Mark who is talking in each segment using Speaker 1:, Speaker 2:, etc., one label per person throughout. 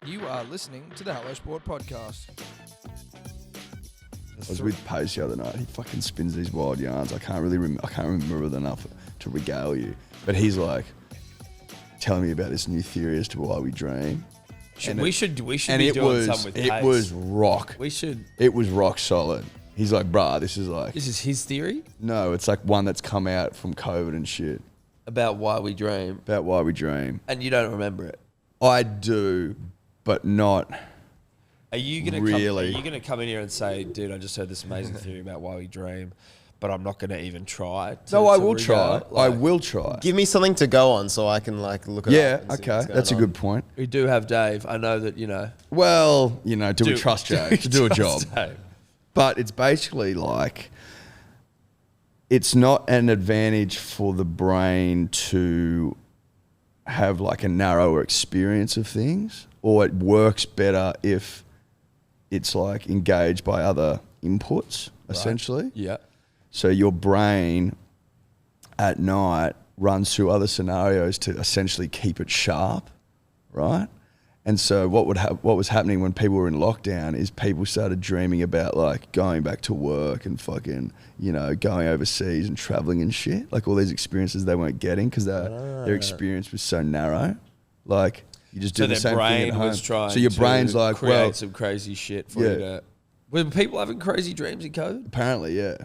Speaker 1: You are listening to the Hello Sport podcast.
Speaker 2: I was with Pace the other night. He fucking spins these wild yarns. I can't remember enough to regale you. But he's like telling me about this new theory as to why we dream.
Speaker 1: We should be doing something with Pace.
Speaker 2: It was rock.
Speaker 1: We should.
Speaker 2: It was rock solid. He's like, bruh, this is
Speaker 1: his theory?
Speaker 2: No, it's like one that's come out from COVID and shit.
Speaker 1: About why we dream.
Speaker 2: About why we dream.
Speaker 1: And you don't remember it?
Speaker 2: I do, but not
Speaker 1: Are you gonna
Speaker 2: really.
Speaker 1: Are you gonna come in here and say, dude, I just heard this amazing theory about why we dream, but I'm not gonna even try?
Speaker 2: I will try. I will try.
Speaker 3: Give me something to go on so I can like look at it.
Speaker 2: Yeah, okay. That's a good point.
Speaker 1: We do have Dave. I know that,
Speaker 2: Well, do we trust Jay to do a job?
Speaker 1: Dave.
Speaker 2: But it's basically like it's not an advantage for the brain to have like a narrower experience of things, or it works better if it's like engaged by other inputs, essentially.
Speaker 1: Yeah.
Speaker 2: So your brain at night runs through other scenarios to essentially keep it sharp, right? And so what was happening when people were in lockdown is people started dreaming about like going back to work and fucking, going overseas and traveling and shit. Like all these experiences they weren't getting because their experience was so narrow. Like you just do the same thing at home.
Speaker 1: So
Speaker 2: your brain's like,
Speaker 1: create some crazy shit for you to... Were people having crazy dreams in COVID?
Speaker 2: Apparently, yeah.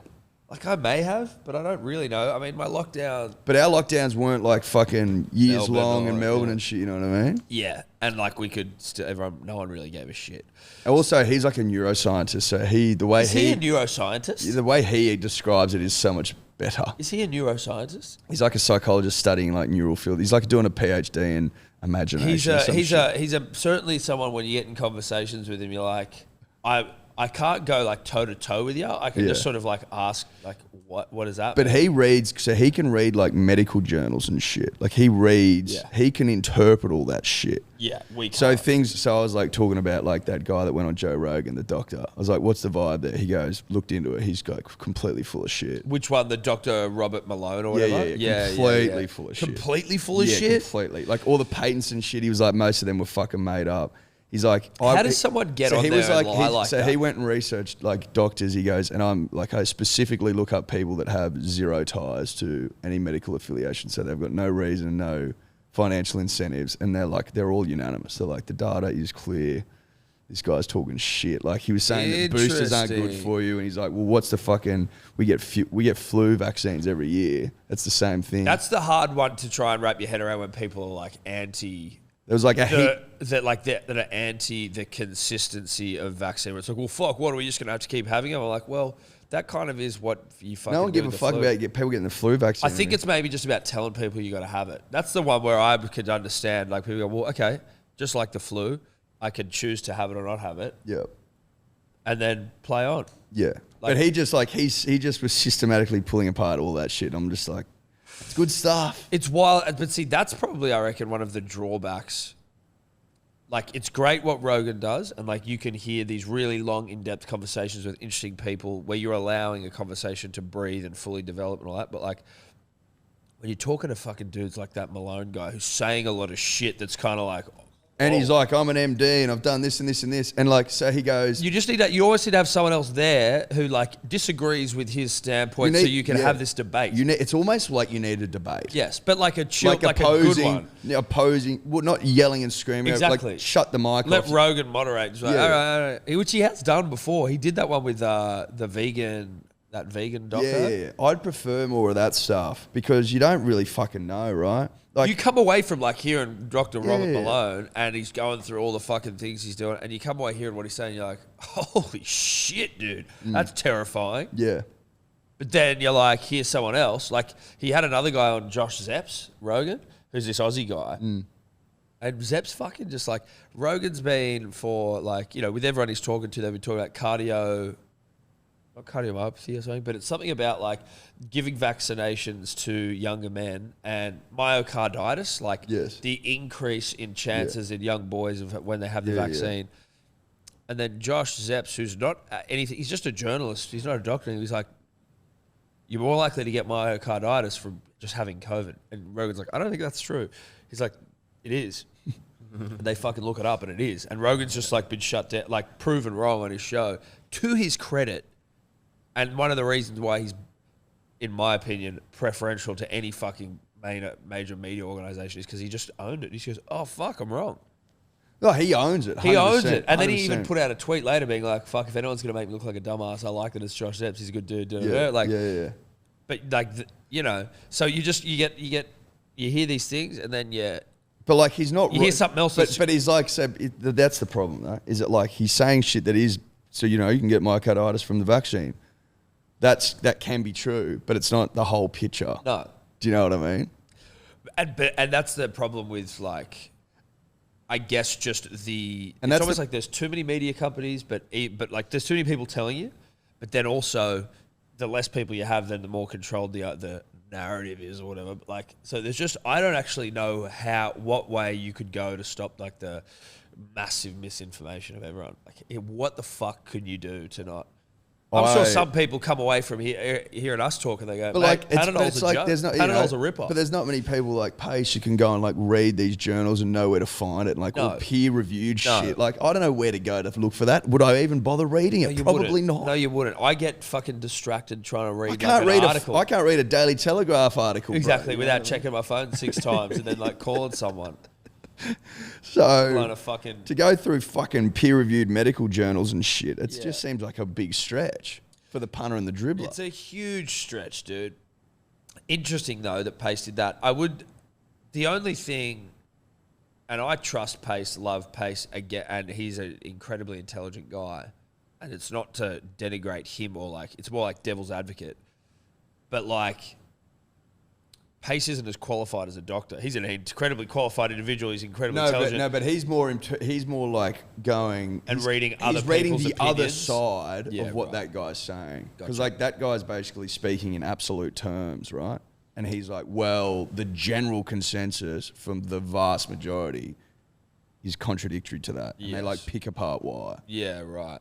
Speaker 1: Like I may have, but I don't really know. I mean, my lockdown...
Speaker 2: But our lockdowns weren't like fucking years long in Melbourne
Speaker 1: yeah.
Speaker 2: and shit, you know what I mean?
Speaker 1: Yeah, and like we could still... no one really gave a shit.
Speaker 2: Also, he's like a neuroscientist, so
Speaker 1: Is he a neuroscientist?
Speaker 2: The way he describes it is so much better.
Speaker 1: Is he a neuroscientist?
Speaker 2: He's like a psychologist studying like neural field. He's like doing a PhD in imagination.
Speaker 1: He's certainly someone when you get in conversations with him, you're like, I can't go like toe to toe with you. I can just sort of like ask like what is that?
Speaker 2: But he reads, so he can read like medical journals and shit. Like he reads, he can interpret all that shit.
Speaker 1: Yeah, we can't.
Speaker 2: So I was like talking about like that guy that went on Joe Rogan, the doctor. I was like, what's the vibe there? He goes, looked into it. He's like completely full of shit.
Speaker 1: Which one? The Dr. Robert Malone or whatever?
Speaker 2: Yeah. Completely full of shit.
Speaker 1: Completely full of shit?
Speaker 2: Completely. Like all the patents and shit, he was like, most of them were fucking made up. He's like,
Speaker 1: how does someone get on there and lie like that?
Speaker 2: So he went and researched like doctors. He goes, and I'm like, I specifically look up people that have zero ties to any medical affiliation. So they've got no reason, no financial incentives. And they're all unanimous. They're like, the data is clear. This guy's talking shit. Like he was saying that boosters aren't good for you. And he's like, well, what's the fucking, we get flu vaccines every year. That's the same thing.
Speaker 1: That's the hard one to try and wrap your head around when people are like anti.
Speaker 2: There was like
Speaker 1: that are anti the consistency of vaccine. It's like, well, fuck, what are we just going to have to keep having them? I'm like, well, that kind of is what you fucking
Speaker 2: No one give a fuck about people getting the flu vaccine.
Speaker 1: I think it's maybe just about telling people you got to have it. That's the one where I could understand. Like people go, well, okay, just like the flu, I could choose to have it or not have it.
Speaker 2: Yeah.
Speaker 1: And then play on.
Speaker 2: Yeah. But he just like he just was systematically pulling apart all that shit. I'm just like, it's good stuff.
Speaker 1: It's wild, but see, that's probably, I reckon, one of the drawbacks. Like, it's great what Rogan does, and like you can hear these really long, in-depth conversations with interesting people where you're allowing a conversation to breathe and fully develop and all that. But like, when you're talking to fucking dudes like that Malone guy who's saying a lot of shit that's kind of like...
Speaker 2: And he's like, I'm an MD and I've done this and this and this. And like, so he goes...
Speaker 1: You always need to have someone else there who like disagrees with his standpoint so you can have this debate.
Speaker 2: It's almost like you need a debate.
Speaker 1: Yes, but like a chill, like
Speaker 2: opposing,
Speaker 1: a good one.
Speaker 2: Opposing, well, not yelling and screaming.
Speaker 1: Exactly.
Speaker 2: Like, shut the mic
Speaker 1: Let
Speaker 2: off.
Speaker 1: Rogan moderate. Just like, all right. Which he has done before. He did that one with the vegan... That vegan doctor?
Speaker 2: Yeah. I'd prefer more of that stuff because you don't really fucking know, right? Like,
Speaker 1: you come away from like hearing Dr. Robert Malone and he's going through all the fucking things he's doing and you come away hearing what he's saying, you're like, holy shit, dude. That's terrifying.
Speaker 2: Yeah.
Speaker 1: But then you're like, here's someone else. Like he had another guy on Josh Zepp's Rogan, who's this Aussie guy. And Zepp's fucking just like, Rogan's been for like, with everyone he's talking to, they've been talking about not cardiomyopathy or something, but it's something about like giving vaccinations to younger men and myocarditis, like the increase in chances in young boys of when they have the vaccine. And then Josh Zepps, who's not anything, he's just a journalist, he's not a doctor, and he's like, you're more likely to get myocarditis from just having COVID. And Rogan's like, I don't think that's true. He's like, it is. And they fucking look it up, and it is. And Rogan's just like been shut down, like proven wrong on his show. To his credit, and one of the reasons why he's, in my opinion, preferential to any fucking major media organization is because he just owned it. He goes, "Oh fuck, I'm wrong."
Speaker 2: No, he owns it. 100%,
Speaker 1: He owns it. And then he
Speaker 2: 100%.
Speaker 1: even put out a tweet later being like, "Fuck, if anyone's gonna make me look like a dumbass, I like that it's Josh Epps. He's a good dude."
Speaker 2: Yeah,
Speaker 1: Like,
Speaker 2: yeah.
Speaker 1: But like, you know, so you hear these things, and then
Speaker 2: But like he's not.
Speaker 1: You hear something else
Speaker 2: But he's like, so that's the problem, though. Is it like he's saying shit that is, so you can get myocarditis from the vaccine. That can be true, but it's not the whole picture.
Speaker 1: No.
Speaker 2: Do you know what I mean?
Speaker 1: And that's the problem with like, I guess just
Speaker 2: And
Speaker 1: it's
Speaker 2: that's
Speaker 1: almost like there's too many media companies, but like there's too many people telling you, but then also the less people you have, then the more controlled the narrative is or whatever. But like, so there's just, I don't actually know what way you could go to stop like the massive misinformation of everyone. Like, what the fuck could you do to not? I'm sure some people come away from hearing us talk and they go,
Speaker 2: But
Speaker 1: "Mate,
Speaker 2: like,
Speaker 1: Panadols a joke. Panadols a rip-off."
Speaker 2: But there's not many people like Pace you can go and like read these journals and know where to find it, and like all peer-reviewed shit. Like, I don't know where to go to look for that. Would I even bother reading it? Probably not.
Speaker 1: No, you wouldn't. I get fucking distracted trying to read
Speaker 2: an
Speaker 1: article.
Speaker 2: I can't read a Daily Telegraph article.
Speaker 1: Exactly,
Speaker 2: bro,
Speaker 1: without checking my phone 6 times and then like calling someone.
Speaker 2: So to go through fucking peer-reviewed medical journals and shit, it just seems like a big stretch for the punter and the dribbler.
Speaker 1: It's a huge stretch, dude. Interesting though that Pace did that. The only thing, and I trust Pace, love Pace again, and he's an incredibly intelligent guy, and it's not to denigrate him or like, it's more like devil's advocate, but like, Pace isn't as qualified as a doctor. He's an incredibly qualified individual. He's incredibly intelligent.
Speaker 2: But he's more like going
Speaker 1: and reading other
Speaker 2: he's reading
Speaker 1: people's
Speaker 2: the
Speaker 1: opinions.
Speaker 2: other side of what that guy's saying. Because like that guy's basically speaking in absolute terms, right? And he's like, well, the general consensus from the vast majority is contradictory to that. And they like pick apart why.
Speaker 1: Yeah, right.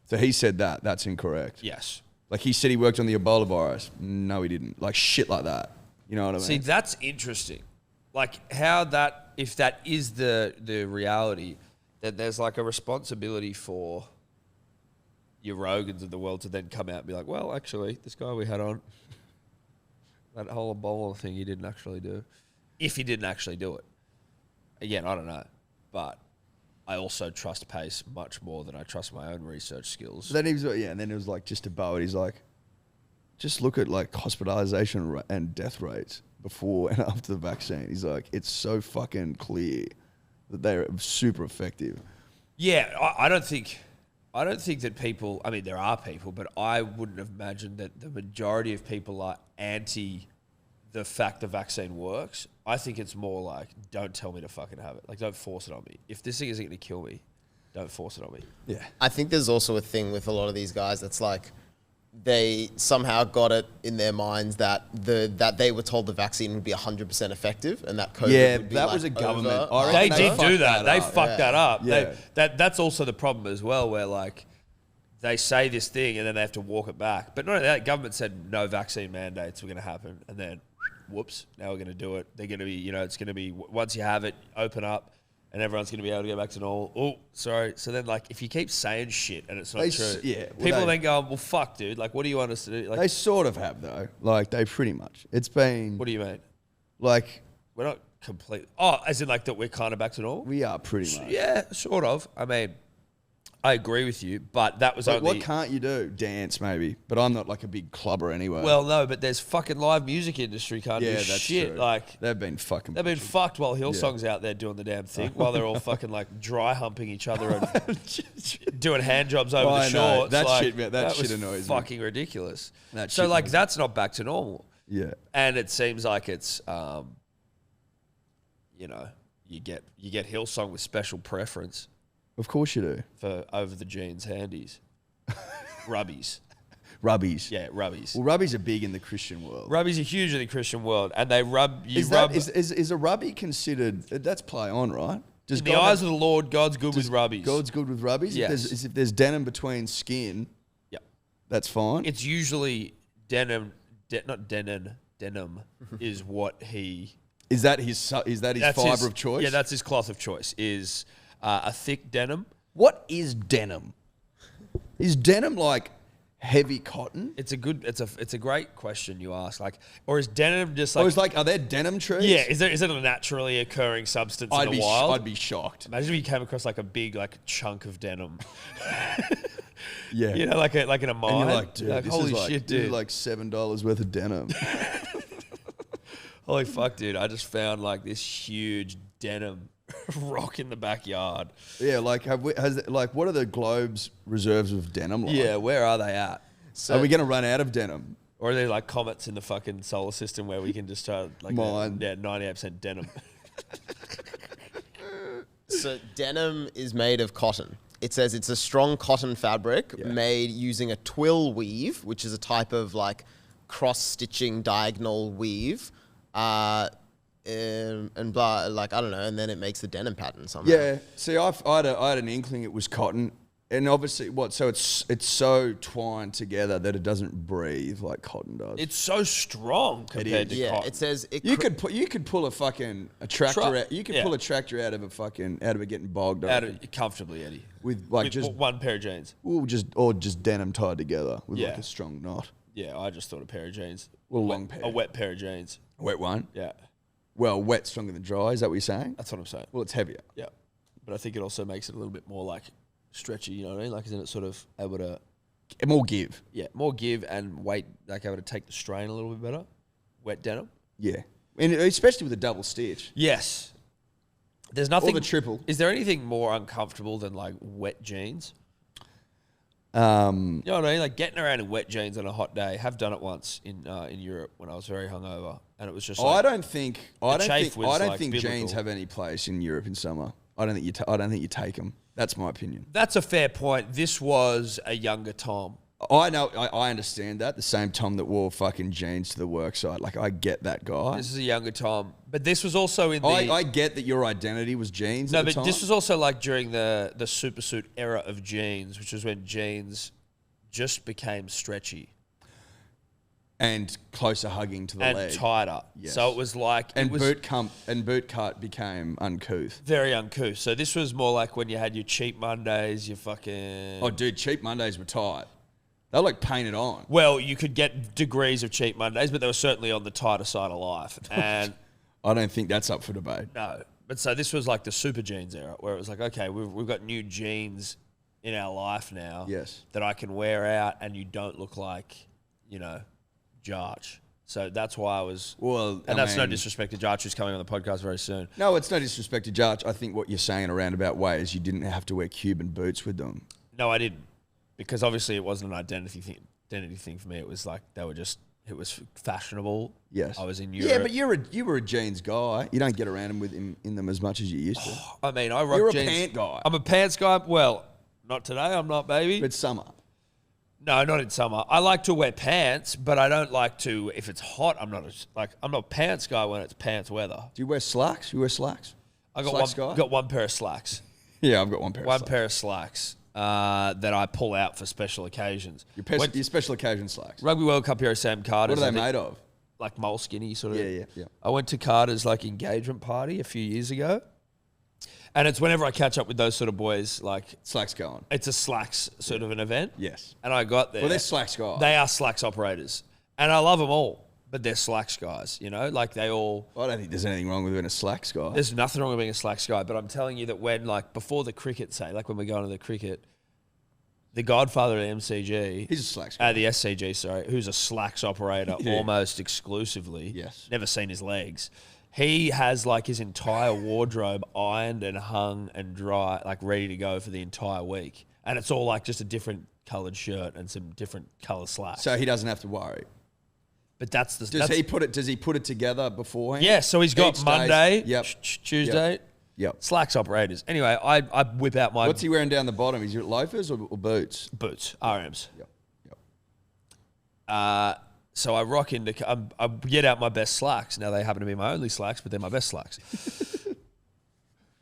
Speaker 2: So he said that. That's incorrect.
Speaker 1: Yes.
Speaker 2: Like he said he worked on the Ebola virus. No, he didn't. Like shit like that. You know what I mean?
Speaker 1: See, that's interesting. Like if that is the reality, then there's like a responsibility for your Rogans of the world to then come out and be like, well, actually, this guy we had on, that whole Ebola thing he didn't actually do. If he didn't actually do it. Again, I don't know. But I also trust Pace much more than I trust my own research skills.
Speaker 2: Then he was, and then it was like just about it. He's like, just look at like hospitalization and death rates before and after the vaccine. He's like, it's so fucking clear that they're super effective.
Speaker 1: Yeah, I don't think that people, I mean, there are people, but I wouldn't have imagined that the majority of people are anti the fact the vaccine works. I think it's more like, don't tell me to fucking have it. Like, don't force it on me. If this thing isn't going to kill me, don't force it on me.
Speaker 2: Yeah.
Speaker 3: I think there's also a thing with a lot of these guys that's like, they somehow got it in their minds that they were told the vaccine would be 100% effective and that COVID would be
Speaker 2: that
Speaker 3: like
Speaker 2: was a government.
Speaker 1: They did do that. They fucked that up.
Speaker 2: Yeah.
Speaker 1: That's also the problem as well, where like they say this thing and then they have to walk it back. But not only that, government said no vaccine mandates were going to happen, and then whoops, now we're going to do it. They're going to be, it's going to be once you have it, open up. And everyone's going to be able to go back to normal. Oh, sorry. So then, like, if you keep saying shit and it's not true, people then go, well, fuck, dude. Like, what do you want us to do? Like,
Speaker 2: they sort of have, though. Like, they pretty much. It's been...
Speaker 1: What do you mean?
Speaker 2: Like...
Speaker 1: We're not complete... Oh, as in, like, that we're kind of back to normal?
Speaker 2: We are pretty much.
Speaker 1: Yeah, sort of. I mean... I agree with you, but that was
Speaker 2: like,
Speaker 1: only...
Speaker 2: What can't you do? Dance, maybe. But I'm not like a big clubber anyway.
Speaker 1: Well, no, but there's fucking live music industry can't do
Speaker 2: that's
Speaker 1: shit.
Speaker 2: True.
Speaker 1: Like,
Speaker 2: they've been fucking...
Speaker 1: They've been fucked while Hillsong's out there doing the damn thing, while they're all fucking like dry humping each other and doing hand jobs over the shorts.
Speaker 2: That
Speaker 1: like,
Speaker 2: shit, that shit annoys me.
Speaker 1: Fucking ridiculous.
Speaker 2: So
Speaker 1: like, that's not back to normal.
Speaker 2: Yeah.
Speaker 1: And it seems like it's, you get Hillsong with special preference.
Speaker 2: Of course you do.
Speaker 1: For over the jeans handies. Rubbies.
Speaker 2: Rubbies.
Speaker 1: Yeah, rubbies.
Speaker 2: Well, rubbies are big in the Christian world.
Speaker 1: Rubbies are huge in the Christian world, and they rub...
Speaker 2: Is a rubbie considered... That's play on, right?
Speaker 1: In the eyes of the Lord, God's good with rubbies.
Speaker 2: God's good with rubbies?
Speaker 1: Yes.
Speaker 2: If there's denim between skin, that's fine?
Speaker 1: It's usually denim... Denim is what he...
Speaker 2: Is that his fibre of choice?
Speaker 1: Yeah, that's his cloth of choice. Is a thick denim.
Speaker 2: What is denim? Is denim like heavy cotton?
Speaker 1: It's a great question you ask. Like, or is denim just like?
Speaker 2: Or is are there denim trees?
Speaker 1: Yeah, is it a naturally occurring substance in the wild?
Speaker 2: I'd be shocked.
Speaker 1: Imagine if you came across like a big chunk of denim.
Speaker 2: Yeah,
Speaker 1: you know, like in a mine.
Speaker 2: And you're like, dude, this
Speaker 1: holy
Speaker 2: is
Speaker 1: shit,
Speaker 2: this
Speaker 1: dude!
Speaker 2: is like $7 worth of denim.
Speaker 1: Holy fuck, dude! I just found like this huge denim rock in the backyard.
Speaker 2: Yeah, like what are the Globe's reserves of denim like?
Speaker 1: Yeah, where are they at?
Speaker 3: So
Speaker 2: Are we going to run out of denim?
Speaker 1: Or are there like comets in the fucking solar system where we can just start like
Speaker 2: Mine.
Speaker 1: 98% denim?
Speaker 3: So denim is made of cotton. It says it's a strong cotton fabric made using a twill weave, which is a type of like cross-stitching diagonal weave. And blah, like, I don't know, and then it makes the denim pattern somehow.
Speaker 2: Yeah. See, I had an inkling it was cotton. And obviously, so it's so twined together that it doesn't breathe like cotton does.
Speaker 1: It's so strong compared to cotton.
Speaker 3: It says
Speaker 2: you could pull a tractor out. You could pull a tractor out of it getting bogged
Speaker 1: Comfortably, Eddie.
Speaker 2: with
Speaker 1: Just one pair of jeans.
Speaker 2: or just denim tied together with like a strong knot.
Speaker 1: Yeah, I just thought a pair of jeans.
Speaker 2: Well, a long pair.
Speaker 1: A wet pair of jeans.
Speaker 2: A wet one.
Speaker 1: Yeah,
Speaker 2: Well, wet's stronger than dry. Is that what you're saying?
Speaker 1: that's what I'm saying.
Speaker 2: Well, it's heavier.
Speaker 1: Yeah, but I think it also makes it a little bit more like stretchy. You know what I mean? Like, isn't it sort of able to
Speaker 2: More give.
Speaker 1: more give and weight, like able to take the strain a little bit better? Wet denim.
Speaker 2: Yeah, and especially with a double stitch.
Speaker 1: Yes. There's nothing.
Speaker 2: Or the triple.
Speaker 1: Is there anything more uncomfortable than like wet jeans? You know what I mean? Like getting around in wet jeans on a hot day. Have done it once in Europe when I was very hungover, and it was just.
Speaker 2: I don't think
Speaker 1: like
Speaker 2: jeans
Speaker 1: biblical.
Speaker 2: have any place in Europe in summer. I don't think you take them. That's my opinion.
Speaker 1: That's a fair point. This was a younger Tom.
Speaker 2: I know. I understand that. The same Tom that wore fucking jeans to the work site. Like, I get that guy.
Speaker 1: This is a younger Tom, but this was also in the.
Speaker 2: I get that your identity was jeans.
Speaker 1: No,
Speaker 2: at the
Speaker 1: but
Speaker 2: time.
Speaker 1: this was also like during the supersuit era of jeans, which was when jeans just became stretchy
Speaker 2: and closer hugging to the
Speaker 1: and
Speaker 2: leg.
Speaker 1: tighter.
Speaker 2: Yes.
Speaker 1: So it was like
Speaker 2: And boot cut became uncouth.
Speaker 1: very uncouth. So this was more like when you had your cheap Mondays, your fucking.
Speaker 2: Oh, dude, cheap Mondays were tight. They were like painted on.
Speaker 1: Well, you could get degrees of cheap Mondays, but they were certainly on the tighter side of life. And
Speaker 2: I don't think that's up for debate.
Speaker 1: no, but so this was like the super jeans era, where it was like, okay, we've got new jeans in our life now.
Speaker 2: Yes.
Speaker 1: That I can wear out, and you don't look like, Jarch. So that's why I was.
Speaker 2: Well,
Speaker 1: and that's no disrespect to Jarch, who's coming on the podcast very soon.
Speaker 2: No, it's no disrespect to Jarch. I think what you're saying in a roundabout way is you didn't have to wear Cuban boots with them.
Speaker 1: No, I didn't, because obviously it wasn't an identity thing for me. It was like it was fashionable.
Speaker 2: Yes.
Speaker 1: I was in Europe.
Speaker 2: Yeah, but you were a jeans guy. You don't get around in them as much as you used to.
Speaker 1: I mean, I rock
Speaker 2: You're a
Speaker 1: jeans.
Speaker 2: pant guy.
Speaker 1: I'm a pants guy. Well, not today. I'm not, baby.
Speaker 2: But summer.
Speaker 1: No, not in summer. I like to wear pants, but I don't like to. If it's hot, I'm not a pants guy when it's pants weather.
Speaker 2: Do you wear slacks? You wear slacks?
Speaker 1: I
Speaker 2: Slacks
Speaker 1: got one pair of slacks.
Speaker 2: Yeah, I've got one pair.
Speaker 1: One pair of slacks that I pull out for special occasions.
Speaker 2: Your special occasion slacks.
Speaker 1: Rugby World Cup hero Sam Carter's.
Speaker 2: What are they made of?
Speaker 1: Like moleskinny sort of.
Speaker 2: Yeah.
Speaker 1: I went to Carter's engagement party a few years ago, and it's whenever I catch up with those sort of boys,
Speaker 2: Slacks going.
Speaker 1: it's a slacks sort of an event.
Speaker 2: Yes.
Speaker 1: And I got there.
Speaker 2: Well, they're slacks guys.
Speaker 1: They are slacks operators, and I love them all. But they're slacks guys, they all.
Speaker 2: I don't think there's anything wrong with being a slacks guy.
Speaker 1: There's nothing wrong with being a slacks guy, but I'm telling you that when, before the cricket, when we're going to the cricket, the godfather at MCG,
Speaker 2: He's a slacks guy.
Speaker 1: the SCG, sorry, who's a slacks operator
Speaker 2: Yeah.
Speaker 1: almost exclusively.
Speaker 2: Yes.
Speaker 1: Never seen his legs. He has his entire wardrobe ironed and hung and dry, ready to go for the entire week. And it's all just a different coloured shirt and some different colour slacks.
Speaker 2: So he doesn't have to worry.
Speaker 1: But that's the.
Speaker 2: Does he put it together beforehand?
Speaker 1: Yeah, so he's got
Speaker 2: Each
Speaker 1: Monday,
Speaker 2: day's- Yep.
Speaker 1: Tuesday,
Speaker 2: Yep.
Speaker 1: slacks operators. Anyway, I whip out my
Speaker 2: What's he wearing down the bottom? Is it loafers or boots?
Speaker 1: boots, RMs.
Speaker 2: Yep.
Speaker 1: So I rock into, I get out my best slacks. Now they happen to be my only slacks, but they're my best slacks.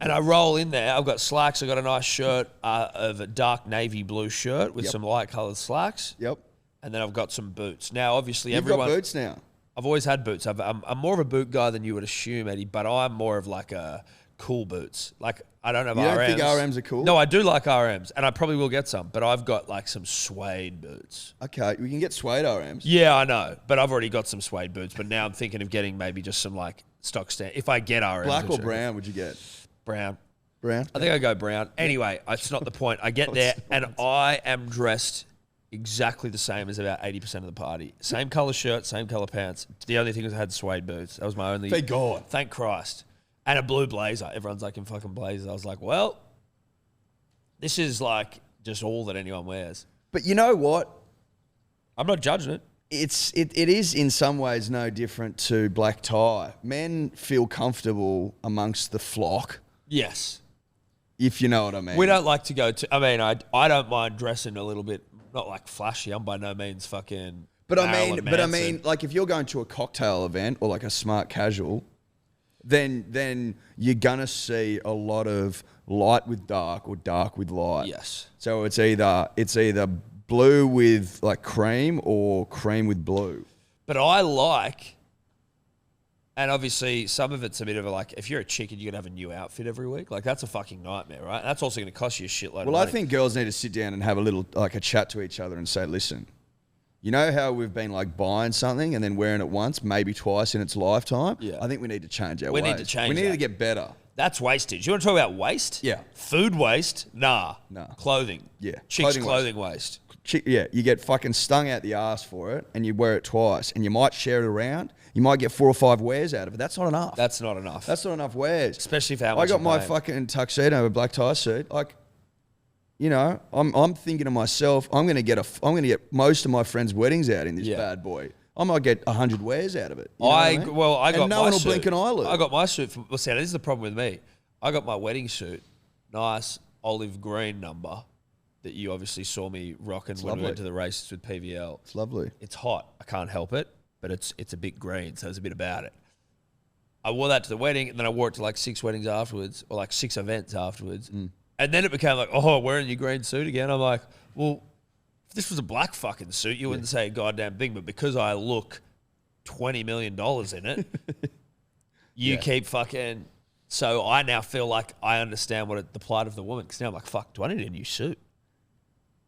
Speaker 1: And I roll in there. I've got slacks. I've got a nice shirt of a dark navy blue shirt with
Speaker 2: Yep.
Speaker 1: some light coloured slacks.
Speaker 2: Yep.
Speaker 1: And then I've got some boots. Now, obviously,
Speaker 2: You've
Speaker 1: everyone.
Speaker 2: got boots now.
Speaker 1: I've always had boots. I'm more of a boot guy than you would assume, Eddie, but I'm more of like a cool boots. Like, I don't have RMs.
Speaker 2: You don't think RMs are cool?
Speaker 1: No, I do like RMs, and I probably will get some, but I've got like some suede boots.
Speaker 2: Okay, we can get suede RMs.
Speaker 1: Yeah, I know, but I've already got some suede boots, but now I'm thinking of getting maybe just some like stock stand. If I get RMs.
Speaker 2: Black or brown would you get?
Speaker 1: Brown.
Speaker 2: Brown?
Speaker 1: I think I go brown. Anyway, it's not the point. I get there, and I am dressed exactly the same as about 80% of the party. Same colour shirt, same colour pants. The only thing was I had suede boots. That was my only...
Speaker 2: Thank God.
Speaker 1: Thank Christ. And a blue blazer. Everyone's like in fucking blazers. I was like, well, this is like just all that anyone wears.
Speaker 2: But you know what?
Speaker 1: I'm not judging it.
Speaker 2: It is in some ways no different to black tie. Men feel comfortable amongst the flock,
Speaker 1: Yes.
Speaker 2: if you know what I mean.
Speaker 1: We don't like to go to... I mean, I don't mind dressing a little bit, not like flashy. I'm by no means fucking...
Speaker 2: But I
Speaker 1: Marilyn
Speaker 2: mean,
Speaker 1: Manson.
Speaker 2: like if you're going to a cocktail event or like a smart casual, then you're gonna see a lot of light with dark or dark with light.
Speaker 1: Yes.
Speaker 2: So it's either blue with like cream or cream with blue.
Speaker 1: But I like, and obviously some of it's a bit of a like, if you're a chick and you're going to have a new outfit every week, like that's a fucking nightmare, right? And that's also going to cost you a shitload of
Speaker 2: Well, I
Speaker 1: money.
Speaker 2: think girls need to sit down and have a little like a chat to each other and say, listen, you know how we've been like buying something and then wearing it once, maybe twice in its lifetime?
Speaker 1: Yeah.
Speaker 2: I think we need to change our
Speaker 1: We
Speaker 2: ways.
Speaker 1: need to change
Speaker 2: We need
Speaker 1: that.
Speaker 2: to get better.
Speaker 1: That's wastage. You want to talk about waste?
Speaker 2: Yeah.
Speaker 1: Food waste? Nah.
Speaker 2: Nah.
Speaker 1: Clothing.
Speaker 2: Yeah.
Speaker 1: Chicks'
Speaker 2: Clothing
Speaker 1: clothing waste.
Speaker 2: Yeah, you get fucking stung out the ass for it and you wear it twice and you might share it around. You might get 4 or 5 wears out of it. That's not enough.
Speaker 1: That's not enough.
Speaker 2: That's not enough wears.
Speaker 1: Especially for how
Speaker 2: I
Speaker 1: much
Speaker 2: got
Speaker 1: you're
Speaker 2: my
Speaker 1: paying.
Speaker 2: fucking tuxedo, a black tie suit. Like, you know, I'm thinking to myself, I'm gonna get most of my friends' weddings out in this
Speaker 1: Yeah.
Speaker 2: bad boy. I might get 100 wears out of it. You know
Speaker 1: I
Speaker 2: what mean?
Speaker 1: got
Speaker 2: and no
Speaker 1: my
Speaker 2: one will
Speaker 1: suit.
Speaker 2: blink an eyelid.
Speaker 1: I got my suit from... Well, see, this is the problem with me. I got my wedding suit, nice olive green number that you obviously saw me rocking when
Speaker 2: lovely.
Speaker 1: we went to the races with PVL.
Speaker 2: It's lovely.
Speaker 1: It's hot. I can't help it, but it's a bit green, so there's a bit about it. I wore that to the wedding, and then I wore it to like 6 weddings afterwards, or like 6 events afterwards. And then it became like, oh, wearing your green suit again. I'm like, well, if this was a black fucking suit, you wouldn't say a goddamn thing. But because I look $20 million in it, you keep fucking... So I now feel like I understand the plight of the woman. Because now I'm like, fuck, do I need a new suit?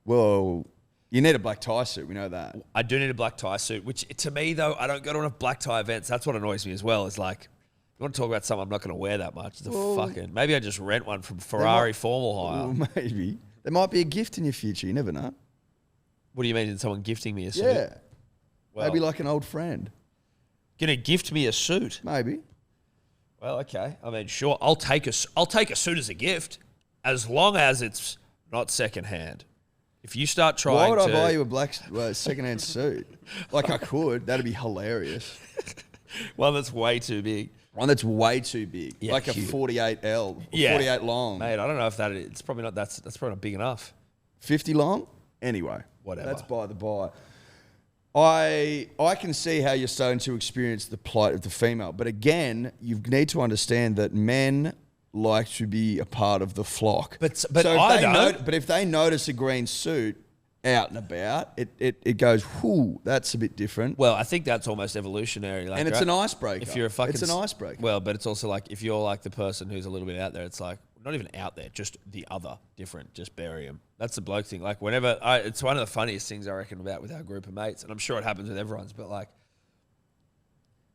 Speaker 2: Well, you need a black tie suit. We know that.
Speaker 1: I do need a black tie suit, which to me, though, I don't go to enough black tie events. That's what annoys me as well. Is like, you want to talk about something I'm not going to wear that much. It's a fucking... Maybe I just rent one from Ferrari Formal Hire.
Speaker 2: Well, maybe. There might be a gift in your future. You never know.
Speaker 1: What do you mean? Is someone gifting me a suit?
Speaker 2: Yeah.
Speaker 1: Well,
Speaker 2: Maybe like an old friend.
Speaker 1: Gonna gift me a suit?
Speaker 2: Maybe.
Speaker 1: Well, okay. I mean, sure. I'll take a suit as a gift, as long as it's not secondhand. If you start trying
Speaker 2: Why would
Speaker 1: to...
Speaker 2: I buy you a black second-hand suit? Like I could. That'd be hilarious.
Speaker 1: one that's way too big.
Speaker 2: One that's way too big.
Speaker 1: Yeah,
Speaker 2: like a
Speaker 1: huge.
Speaker 2: 48L.
Speaker 1: Yeah.
Speaker 2: 48 long.
Speaker 1: Mate, I don't know if it's probably not... That's probably not big enough.
Speaker 2: 50 long? Anyway.
Speaker 1: Whatever.
Speaker 2: That's by the by. I can see how you're starting to experience the plight of the female. But again, you need to understand that men like to be a part of the flock.
Speaker 1: But
Speaker 2: so
Speaker 1: I don't.
Speaker 2: But if they notice a green suit out and about, it goes, whoo, that's a bit different.
Speaker 1: Well, I think that's almost evolutionary. Like,
Speaker 2: And it's
Speaker 1: right?
Speaker 2: an icebreaker.
Speaker 1: If you're a fucking...
Speaker 2: It's an icebreaker.
Speaker 1: Well, but it's also like, if you're like the person who's a little bit out there, it's like, not even out there, just the other, different, just bury them. That's the bloke thing. Like whenever, it's one of the funniest things I reckon about with our group of mates, and I'm sure it happens with everyone's, but like,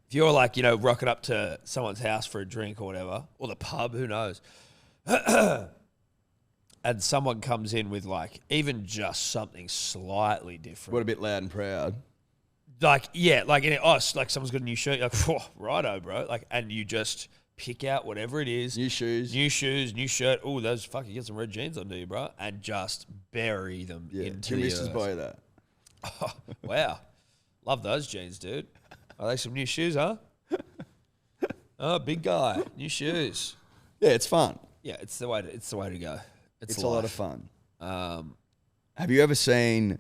Speaker 1: if you're like, you know, rocking up to someone's house for a drink or whatever, or the pub, who knows, and someone comes in with like, even just something slightly different.
Speaker 2: What a bit loud and proud.
Speaker 1: Like, yeah, like, like someone's got a new shirt, you're like, whoa, righto, bro. Like, and you just pick out whatever it is.
Speaker 2: New shoes,
Speaker 1: new shirt. Oh, those fucking get some red jeans on, do you, bro? And just bury them into
Speaker 2: your
Speaker 1: the
Speaker 2: missus
Speaker 1: earth.
Speaker 2: buy that.
Speaker 1: Oh, wow. Love those jeans, dude. Are they some new shoes, huh? Oh, big guy. New shoes.
Speaker 2: Yeah, it's fun.
Speaker 1: Yeah, it's the way to go.
Speaker 2: It's a lot of fun.
Speaker 1: Um,
Speaker 2: Have you ever seen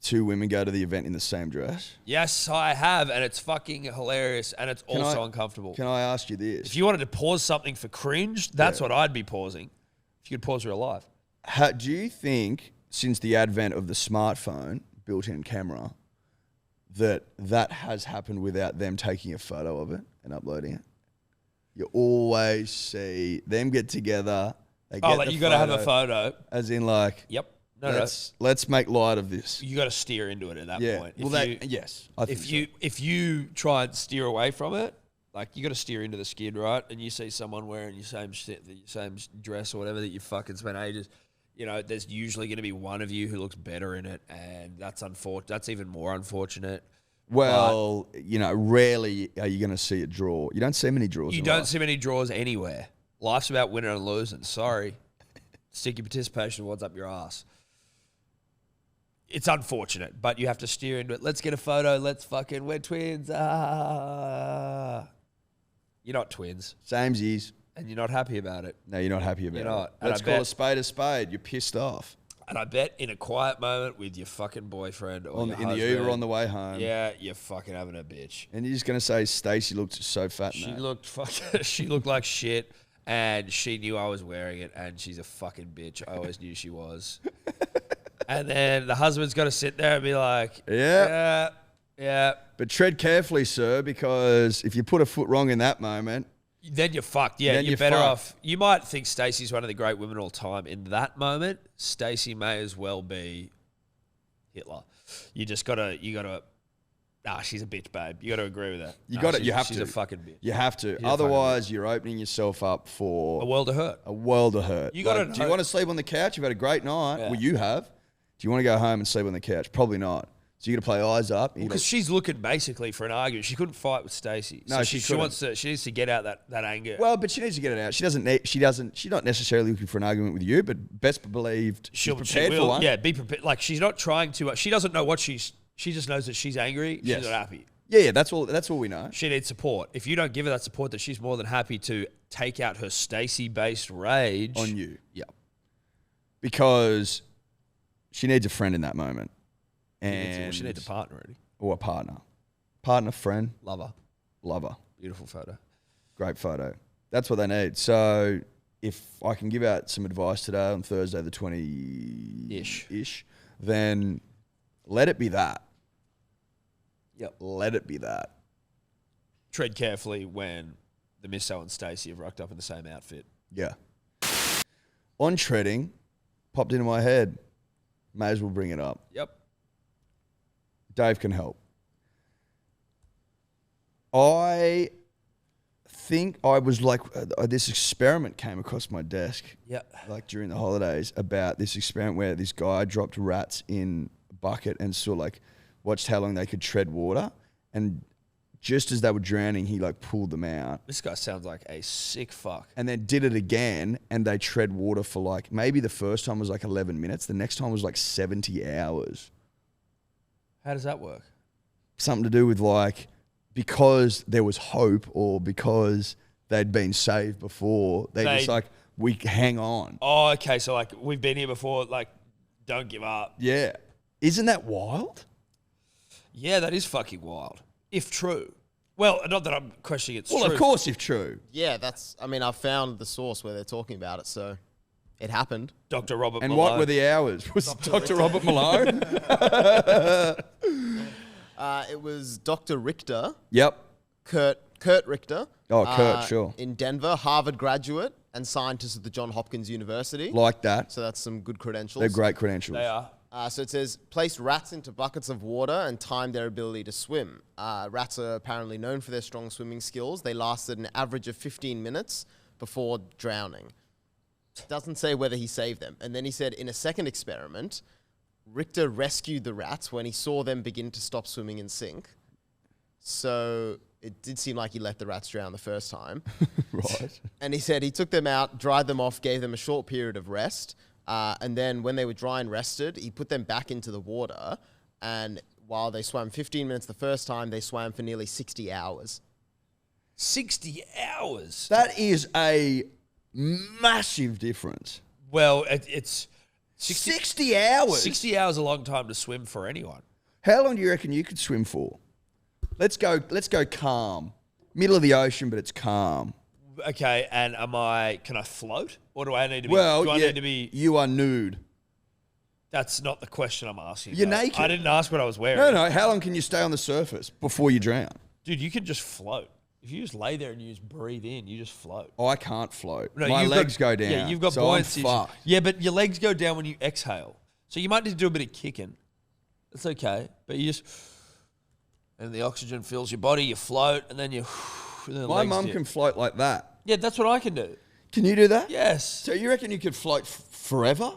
Speaker 2: 2 women go to the event in the same dress?
Speaker 1: yes, I have, and it's fucking hilarious, and it's also uncomfortable.
Speaker 2: Can I ask you this?
Speaker 1: If you wanted to pause something for cringe, that's what I'd be pausing. If you could pause real life.
Speaker 2: Do you think, since the advent of the smartphone, built-in camera, that has happened without them taking a photo of it and uploading it. You always see them get together. They get the
Speaker 1: you got to have a photo.
Speaker 2: As in, like,
Speaker 1: Yep.
Speaker 2: Let's make light of this.
Speaker 1: You got to steer into it at that point.
Speaker 2: Yes. I think
Speaker 1: If you try and steer away from it, like you got to steer into the skid, right? And you see someone wearing your same shit, your same dress or whatever that you fucking spent ages. You know, there's usually going to be one of you who looks better in it, and that's unfortunate. That's even more unfortunate.
Speaker 2: Well, you know, rarely are you going to see a draw. You don't see many draws.
Speaker 1: You don't see many draws anywhere. Life's about winning and losing. Sorry. Stick your participation awards up your ass. It's unfortunate, but you have to steer into it. Let's get a photo. Let's fucking, we're twins. You're not twins.
Speaker 2: Samesies.
Speaker 1: And you're not happy about it.
Speaker 2: No, you're not happy about
Speaker 1: You're not.
Speaker 2: it. Let's call a spade a spade. You're pissed off.
Speaker 1: And I bet in a quiet moment with your fucking boyfriend or your husband,
Speaker 2: the Uber on the way home.
Speaker 1: Yeah, you're fucking having a bitch.
Speaker 2: And you're just going to say Stacey looked so fat.
Speaker 1: She looked like shit, and she knew I was wearing it, and she's a fucking bitch. I always knew she was. And then the husband's got to sit there and be like, yeah.
Speaker 2: But tread carefully, sir, because if you put a foot wrong in that moment,
Speaker 1: then you're fucked. Yeah, you're better off. You might think Stacey's one of the great women of all time. In that moment, Stacey may as well be Hitler. You gotta. She's a bitch, babe. You got to agree with that.
Speaker 2: You have to.
Speaker 1: She's a fucking bitch.
Speaker 2: You have to. Otherwise, you're opening yourself up for
Speaker 1: a world of hurt.
Speaker 2: A world of hurt.
Speaker 1: You got to.
Speaker 2: Do you want to sleep on the couch? You've had a great night. Yeah. Well, you have. Do you want to go home and sleep on the couch? Probably not. So you got to play eyes up.
Speaker 1: Because she's looking basically for an argument. She couldn't fight with Stacey.
Speaker 2: No,
Speaker 1: she wants to. She needs to get out that anger.
Speaker 2: Well, but she needs to get it out. She's not necessarily looking for an argument with you, but best believed she's prepared for one.
Speaker 1: Yeah, be prepared. Like she's not trying to. She doesn't know what she just knows that she's angry.
Speaker 2: Yes.
Speaker 1: She's not happy.
Speaker 2: Yeah, that's all we know.
Speaker 1: She needs support. If you don't give her that support, that she's more than happy to take out her Stacey-based rage
Speaker 2: on you. Yeah, because she needs a friend in that moment. And
Speaker 1: she needs a partner, already.
Speaker 2: Or a partner, friend,
Speaker 1: lover.
Speaker 2: Beautiful
Speaker 1: photo,
Speaker 2: great photo. That's what they need. So if I can give out some advice today on Thursday, the 20-ish, then let it be that.
Speaker 1: Yep,
Speaker 2: let it be that.
Speaker 1: Tread carefully when the Misso and Stacey have rocked up in the same outfit.
Speaker 2: Yeah. On treading, popped into my head. May as well bring it up.
Speaker 1: Yep.
Speaker 2: Dave can help. I think I was like, this experiment came across my desk.
Speaker 1: Yeah.
Speaker 2: Like during the holidays about this experiment where this guy dropped rats in a bucket and watched how long they could tread water. And just as they were drowning, he pulled them out.
Speaker 1: This guy sounds like a sick fuck.
Speaker 2: And then did it again, and they tread water for maybe the first time was 11 minutes. The next time was 70 hours.
Speaker 1: How does that work?
Speaker 2: Something to do with because there was hope or because they'd been saved before, they just we hang on.
Speaker 1: Oh, okay. So we've been here before, don't give up.
Speaker 2: Yeah. Isn't that wild?
Speaker 1: Yeah, that is fucking wild. If true. Well, not that I'm questioning it's true.
Speaker 2: Well, of course, if true.
Speaker 3: Yeah, I found the source where they're talking about it, so it happened.
Speaker 1: Dr. Robert Malone.
Speaker 2: And what were the hours? Was Dr. Robert Malone?
Speaker 3: It was Dr. Richter.
Speaker 2: Yep.
Speaker 3: Kurt Richter.
Speaker 2: Oh, Kurt, sure.
Speaker 3: In Denver, Harvard graduate and scientist at the Johns Hopkins University.
Speaker 2: Like that.
Speaker 3: So that's some good credentials.
Speaker 2: They're great credentials.
Speaker 1: They are.
Speaker 3: So it says, place rats into buckets of water and time their ability to swim. Rats are apparently known for their strong swimming skills. They lasted an average of 15 minutes before drowning. Doesn't say whether he saved them. And then he said, in a second experiment, Richter rescued the rats when he saw them begin to stop swimming and sink. So it did seem like he let the rats drown the first time.
Speaker 2: Right.
Speaker 3: And he said he took them out, dried them off, gave them a short period of rest. And then when they were dry and rested, he put them back into the water. And while they swam 15 minutes the first time, they swam for nearly 60 hours.
Speaker 1: 60 hours?
Speaker 2: That is a massive difference.
Speaker 1: Well, it's
Speaker 2: 60 hours.
Speaker 1: 60 hours is a long time to swim for anyone.
Speaker 2: How long do you reckon you could swim for? Let's go calm. Middle of the ocean, but it's calm.
Speaker 1: Okay, and can I float? Or do I need to be...
Speaker 2: Well,
Speaker 1: do I need to be...
Speaker 2: You are nude.
Speaker 1: That's not the question I'm asking.
Speaker 2: You're
Speaker 1: mate.
Speaker 2: naked.
Speaker 1: I didn't ask what I was wearing.
Speaker 2: No. How long can you stay on the surface before you drown?
Speaker 1: Dude, you can just float. If you just lay there and you just breathe in, you just float.
Speaker 2: Oh, I can't float.
Speaker 1: No,
Speaker 2: My
Speaker 1: you've
Speaker 2: legs
Speaker 1: got-
Speaker 2: go down.
Speaker 1: Yeah, you've got
Speaker 2: so I'm
Speaker 1: buoyancy.
Speaker 2: fucked.
Speaker 1: Yeah, but your legs go down when you exhale. So you might need to do a bit of kicking. It's okay. But you just... And the oxygen fills your body, you float, and then you... And then the
Speaker 2: My
Speaker 1: legs
Speaker 2: mum
Speaker 1: dip.
Speaker 2: can float like that.
Speaker 1: Yeah, that's what I can do.
Speaker 2: Can you do that?
Speaker 1: Yes.
Speaker 2: So you reckon you could float forever?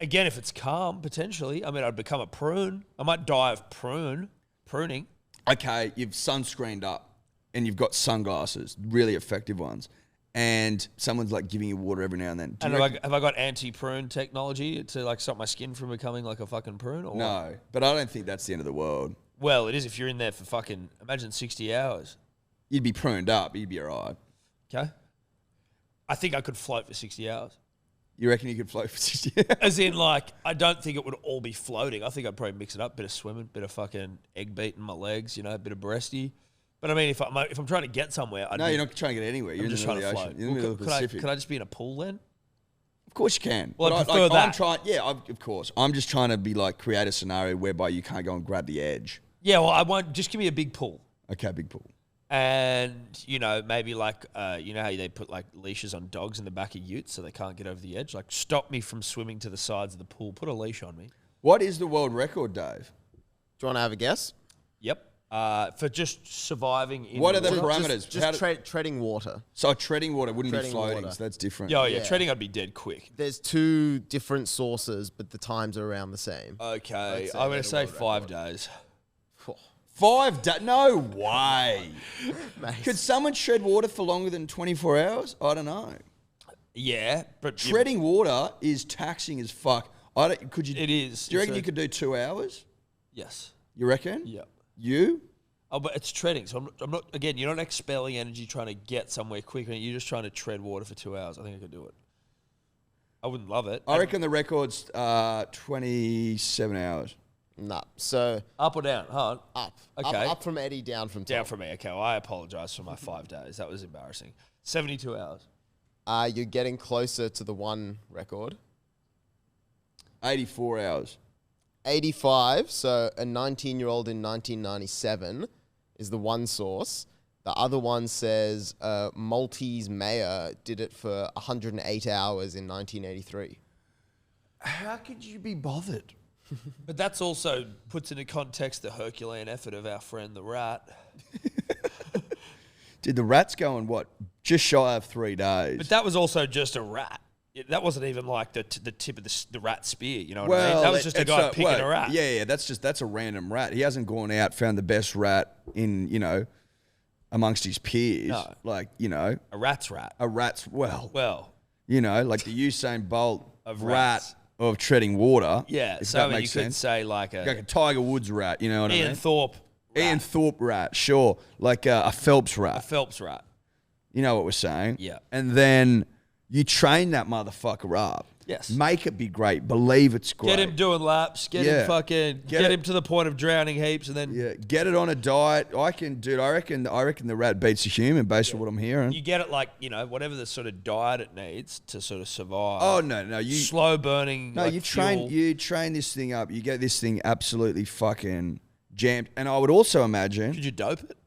Speaker 1: Again, if it's calm, potentially. I mean, I'd become a prune. I might die of pruning.
Speaker 2: Okay, you've sunscreened up and you've got sunglasses, really effective ones, and someone's like giving you water every now and then. Do
Speaker 1: And
Speaker 2: you
Speaker 1: have I got anti-prune technology to like stop my skin from becoming like a fucking prune? Or what?
Speaker 2: No, but I don't think that's the end of the world.
Speaker 1: Well, it is if you're in there for fucking, imagine 60 hours.
Speaker 2: You'd be pruned up, you'd be all right.
Speaker 1: Okay. I think I could float for 60 hours.
Speaker 2: You reckon you could float for 60 years?
Speaker 1: As in, like, I don't think it would all be floating. I think I'd probably mix it up. Bit of swimming, bit of fucking egg beating my legs, you know, a bit of breasty. But I mean, if I'm trying to get somewhere,
Speaker 2: No, you're not trying to get anywhere. You're
Speaker 1: I'm
Speaker 2: in
Speaker 1: just
Speaker 2: the middle
Speaker 1: trying
Speaker 2: of
Speaker 1: to
Speaker 2: the
Speaker 1: float.
Speaker 2: ocean. You're in the middle of the Pacific.
Speaker 1: Could I just be in a pool then?
Speaker 2: Of course you can.
Speaker 1: Well, I
Speaker 2: But
Speaker 1: prefer
Speaker 2: I'm
Speaker 1: that.
Speaker 2: trying, of course. I'm just trying to be like, create a scenario whereby you can't go and grab the edge.
Speaker 1: Yeah, well, I won't. Just give me a big pool.
Speaker 2: Okay, big pool.
Speaker 1: And, you know, maybe like, you know how they put like leashes on dogs in the back of utes so they can't get over the edge? Like, stop me from swimming to the sides of the pool. Put a leash on me.
Speaker 2: What is the world record, Dave?
Speaker 3: Do you want to have a guess?
Speaker 1: Yep. For just surviving in
Speaker 2: What are the
Speaker 1: water.
Speaker 2: parameters? How
Speaker 3: Just
Speaker 2: do-
Speaker 3: treading water.
Speaker 2: So treading water wouldn't
Speaker 3: Treading
Speaker 2: be floating,
Speaker 3: water.
Speaker 2: so that's different.
Speaker 1: Yeah, yeah,
Speaker 3: Yeah.
Speaker 1: treading I'd be dead quick.
Speaker 3: There's two different sources, but the times are around the same.
Speaker 1: Okay,
Speaker 3: I'd say
Speaker 1: I'm going
Speaker 3: they're
Speaker 1: to
Speaker 3: the
Speaker 1: say
Speaker 3: world
Speaker 1: 5
Speaker 3: record.
Speaker 1: days.
Speaker 2: 5 days? No way.
Speaker 3: Mate.
Speaker 2: Could someone tread water for longer than 24 hours? I don't know.
Speaker 1: Yeah, but
Speaker 2: Treading water is taxing as fuck. Could you?
Speaker 1: It is.
Speaker 2: Do you
Speaker 1: It's
Speaker 2: reckon
Speaker 1: a-
Speaker 2: you could do 2 hours?
Speaker 1: Yes.
Speaker 2: You reckon?
Speaker 1: Yep.
Speaker 2: You?
Speaker 1: Oh, but it's treading, so I'm not. Again, you're not expelling energy trying to get somewhere quicker. You're just trying to tread water for 2 hours. I think I could do it. I wouldn't love it.
Speaker 2: I reckon the record's 27 hours.
Speaker 3: Nah. So
Speaker 1: Up or down? Hold on.
Speaker 3: up.
Speaker 1: Okay.
Speaker 3: Up from Eddie, down from Tom.
Speaker 1: Down for me. Okay, well, I apologise for my 5 days. That was embarrassing. 72 hours.
Speaker 3: You're getting closer to the one record.
Speaker 2: 84 hours.
Speaker 3: 85. So a 19-year-old in 1997 is the one source. The other one says Maltese mayor did it for 108 hours in 1983.
Speaker 2: How could you be bothered?
Speaker 1: But that's also puts into context the Herculean effort of our friend the rat.
Speaker 2: Did the rats go in what? Just shy of 3 days.
Speaker 1: But that was also just a rat. That wasn't even like the tip of the rat spear. You know what I mean? That was just a
Speaker 2: it's
Speaker 1: guy picking a rat.
Speaker 2: Yeah, that's a random rat. He hasn't gone out, found the best rat in, amongst his peers.
Speaker 1: No.
Speaker 2: Like,
Speaker 1: A rat's rat.
Speaker 2: a rat's,
Speaker 1: Well,
Speaker 2: like the Usain Bolt
Speaker 1: Of
Speaker 2: rat
Speaker 1: rats.
Speaker 2: of treading water.
Speaker 1: yeah.
Speaker 2: if
Speaker 1: So
Speaker 2: that
Speaker 1: I mean, you
Speaker 2: makes
Speaker 1: could
Speaker 2: sense.
Speaker 1: say like
Speaker 2: Like a
Speaker 1: a
Speaker 2: Tiger Woods rat, you know what I
Speaker 1: Ian
Speaker 2: mean?
Speaker 1: Thorpe.
Speaker 2: Ian
Speaker 1: rat.
Speaker 2: Thorpe rat, sure. Like a Phelps
Speaker 1: A
Speaker 2: rat.
Speaker 1: Phelps rat.
Speaker 2: You know what we're saying?
Speaker 1: Yeah.
Speaker 2: And then you train that motherfucker up.
Speaker 1: Yes.
Speaker 2: Make it be great. Believe it's great.
Speaker 1: Get him doing laps. Get
Speaker 2: Yeah.
Speaker 1: him fucking.
Speaker 2: Get
Speaker 1: Get
Speaker 2: it-
Speaker 1: him to the point of drowning heaps, and then
Speaker 2: Yeah, get it on a diet. I reckon the rat beats a human based on what I'm hearing.
Speaker 1: you get it like whatever the sort of diet it needs to sort of survive.
Speaker 2: Oh no, you
Speaker 1: slow burning.
Speaker 2: no,
Speaker 1: like,
Speaker 2: you train
Speaker 1: fuel.
Speaker 2: you train this thing up. You get this thing absolutely fucking jammed. And I would also imagine,
Speaker 1: Could you dope it?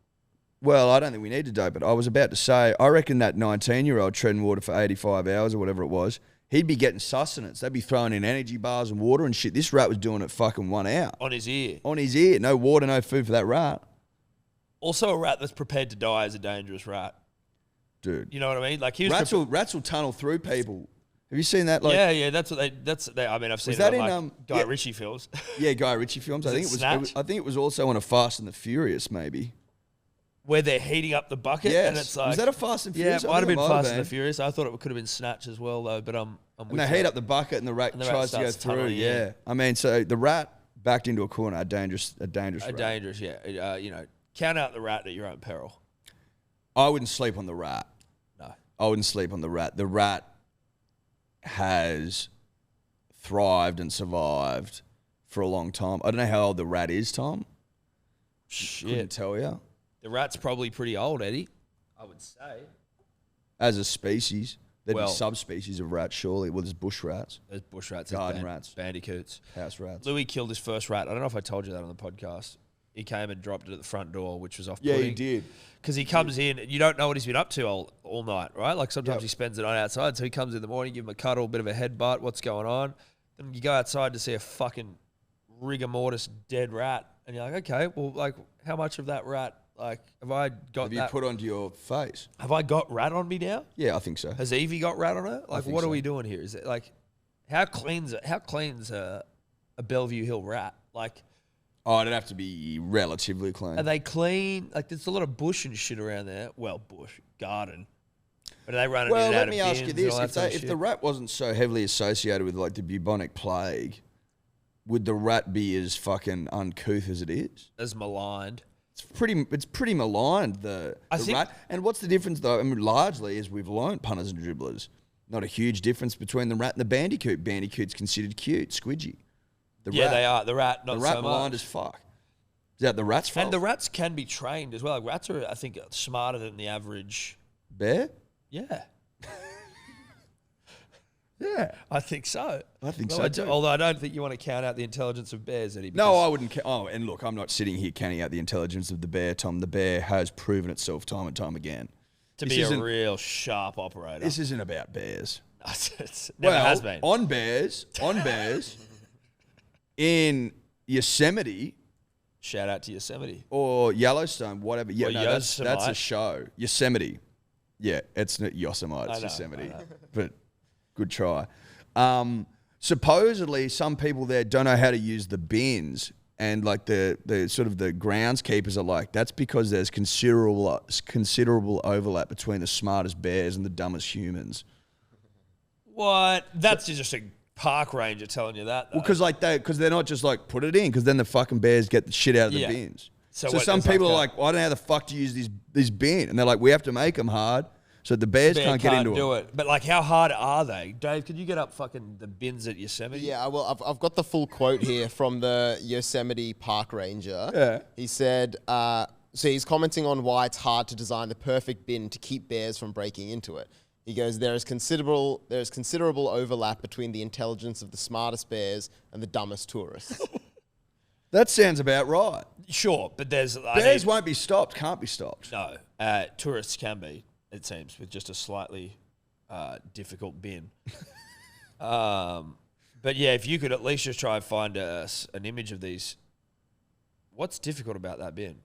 Speaker 2: well, I don't think we need to dope it. I was about to say, I reckon that 19-year-old treading water for 85 hours or whatever it was, he'd be getting sustenance. They'd be throwing in energy bars and water and shit. This rat was doing it fucking 1 hour.
Speaker 1: On his ear.
Speaker 2: On his ear. No water, no food for that rat.
Speaker 1: Also, a rat that's prepared to die is a dangerous rat.
Speaker 2: Dude.
Speaker 1: You know what I mean? Like he was.
Speaker 2: Rats will tunnel through people. Have you seen that? Like,
Speaker 1: yeah. That's what they. I mean, I've seen
Speaker 2: that
Speaker 1: it on,
Speaker 2: in,
Speaker 1: like, Guy
Speaker 2: yeah.
Speaker 1: Ritchie films.
Speaker 2: Yeah, Guy Ritchie films. I
Speaker 1: Was
Speaker 2: think
Speaker 1: it
Speaker 2: it was.
Speaker 1: Snatch?
Speaker 2: I think it was also on a Fast and the Furious, maybe.
Speaker 1: Where they're heating up the bucket,
Speaker 2: Yes.
Speaker 1: and it's like,
Speaker 2: Was that a Fast and
Speaker 1: yeah,
Speaker 2: Furious?
Speaker 1: it
Speaker 2: I
Speaker 1: might have
Speaker 2: think
Speaker 1: been
Speaker 2: it
Speaker 1: Fast and the
Speaker 2: been.
Speaker 1: Furious. I thought it could have been Snatch as well, though. But I'm
Speaker 2: And
Speaker 1: with
Speaker 2: they
Speaker 1: you.
Speaker 2: heat up the bucket, and the rat
Speaker 1: And the rat
Speaker 2: tries to go
Speaker 1: starts
Speaker 2: through.
Speaker 1: tunneling in.
Speaker 2: Yeah, I mean, so the rat backed into a corner. A dangerous rat.
Speaker 1: dangerous. Yeah, count out the rat at your own peril.
Speaker 2: I wouldn't sleep on the rat.
Speaker 1: No,
Speaker 2: I wouldn't sleep on the rat. The rat has thrived and survived for a long time. I don't know how old the rat is, Tom. Couldn't
Speaker 1: shit.
Speaker 2: tell you.
Speaker 1: The rat's probably pretty old, Eddie. I would say.
Speaker 2: As a species, There'd
Speaker 1: Well-
Speaker 2: be subspecies of rats, surely. Well, there's bush rats,
Speaker 1: There's bush rats,
Speaker 2: Garden
Speaker 1: there's
Speaker 2: rats.
Speaker 1: bandicoots.
Speaker 2: house rats.
Speaker 1: Louis killed his first rat. I don't know if I told you that on the podcast. He came and dropped it at the front door, which was off-putting.
Speaker 2: Yeah, he did.
Speaker 1: Because he comes in, and you don't know what he's been up to all night, right? Like sometimes
Speaker 2: Yep.
Speaker 1: he spends the night outside, so he comes in the morning, give him a cuddle, a bit of a headbutt, what's going on? Then you go outside to see a fucking rigor mortis dead rat, and you're like, okay, well, like, how much of that rat, like, have I got
Speaker 2: Have you
Speaker 1: that?
Speaker 2: put onto your face?
Speaker 1: Have I got rat on me now?
Speaker 2: Yeah, I think so.
Speaker 1: Has Evie got rat on her? Like,
Speaker 2: think
Speaker 1: what are
Speaker 2: so.
Speaker 1: we doing here? Is it like, how cleans a Bellevue Hill rat? Like,
Speaker 2: Oh, it'd have to be relatively clean.
Speaker 1: are they clean? Like, there's a lot of bush and shit around there. Well, bush, garden. But are they running in
Speaker 2: Well,
Speaker 1: and out
Speaker 2: let
Speaker 1: of
Speaker 2: me ask you
Speaker 1: bins and
Speaker 2: this:
Speaker 1: all that
Speaker 2: if,
Speaker 1: sort of
Speaker 2: if
Speaker 1: shit?
Speaker 2: the rat wasn't so heavily associated with like the bubonic plague, would the rat be as fucking uncouth as it is?
Speaker 1: As maligned.
Speaker 2: It's pretty maligned, the
Speaker 1: think-
Speaker 2: rat. And what's the difference though? I mean, largely, as we've learnt, punters and dribblers, not a huge difference between the rat and the bandicoot. Bandicoot's considered cute, squidgy. The
Speaker 1: Yeah,
Speaker 2: rat,
Speaker 1: they are. The rat, not
Speaker 2: The rat
Speaker 1: so
Speaker 2: maligned
Speaker 1: much.
Speaker 2: as fuck. Is that the rat's fault?
Speaker 1: And the rats can be trained as well. Like, rats are, I think, smarter than the average.
Speaker 2: bear?
Speaker 1: Yeah,
Speaker 2: Yeah.
Speaker 1: I think so.
Speaker 2: I think
Speaker 1: Well,
Speaker 2: so too.
Speaker 1: Although I don't think you want to count out the intelligence of bears, Eddie.
Speaker 2: No,
Speaker 1: because-
Speaker 2: I wouldn't. And look, I'm not sitting here counting out the intelligence of the bear, Tom. The bear has proven itself time and time again.
Speaker 1: to
Speaker 2: this
Speaker 1: be a
Speaker 2: isn't-
Speaker 1: real sharp operator.
Speaker 2: This isn't about bears.
Speaker 1: It never has been.
Speaker 2: on bears, in Yosemite
Speaker 1: Shout out to Yosemite.
Speaker 2: or Yellowstone, whatever. Yeah,
Speaker 1: Or
Speaker 2: no, that's a
Speaker 1: Yosemite.
Speaker 2: show. Yosemite. Yeah, it's not Yosemite, it's
Speaker 1: I know,
Speaker 2: Yosemite.
Speaker 1: I know.
Speaker 2: But good try. Supposedly, some people there don't know how to use the bins, and like the sort of the groundskeepers are like, that's because there's considerable overlap between the smartest bears and the dumbest humans.
Speaker 1: What? That's just a park ranger telling you that. Though.
Speaker 2: Well, because they're not just like put it in, because then the fucking bears get the shit out of the
Speaker 1: Yeah.
Speaker 2: bins.
Speaker 1: So
Speaker 2: So
Speaker 1: what,
Speaker 2: some
Speaker 1: there's
Speaker 2: people
Speaker 1: like
Speaker 2: are like, well, I don't know how the fuck to use this bin, and they're like, we have to make them hard so the bears
Speaker 1: Bear
Speaker 2: can't get into
Speaker 1: do
Speaker 2: them.
Speaker 1: it. But like, how hard are they, Dave? Could you get up fucking the bins at Yosemite?
Speaker 3: Yeah, I've got the full quote here from the Yosemite park ranger.
Speaker 2: Yeah.
Speaker 3: He said, so he's commenting on why it's hard to design the perfect bin to keep bears from breaking into it. He goes, there is considerable overlap between the intelligence of the smartest bears and the dumbest tourists.
Speaker 2: That sounds about right.
Speaker 1: Sure, but there's
Speaker 2: Bears won't be stopped, can't be stopped.
Speaker 1: No, tourists can be. It seems with just a slightly difficult bin. But yeah, if you could at least just try and find an image of these. What's difficult about that bin?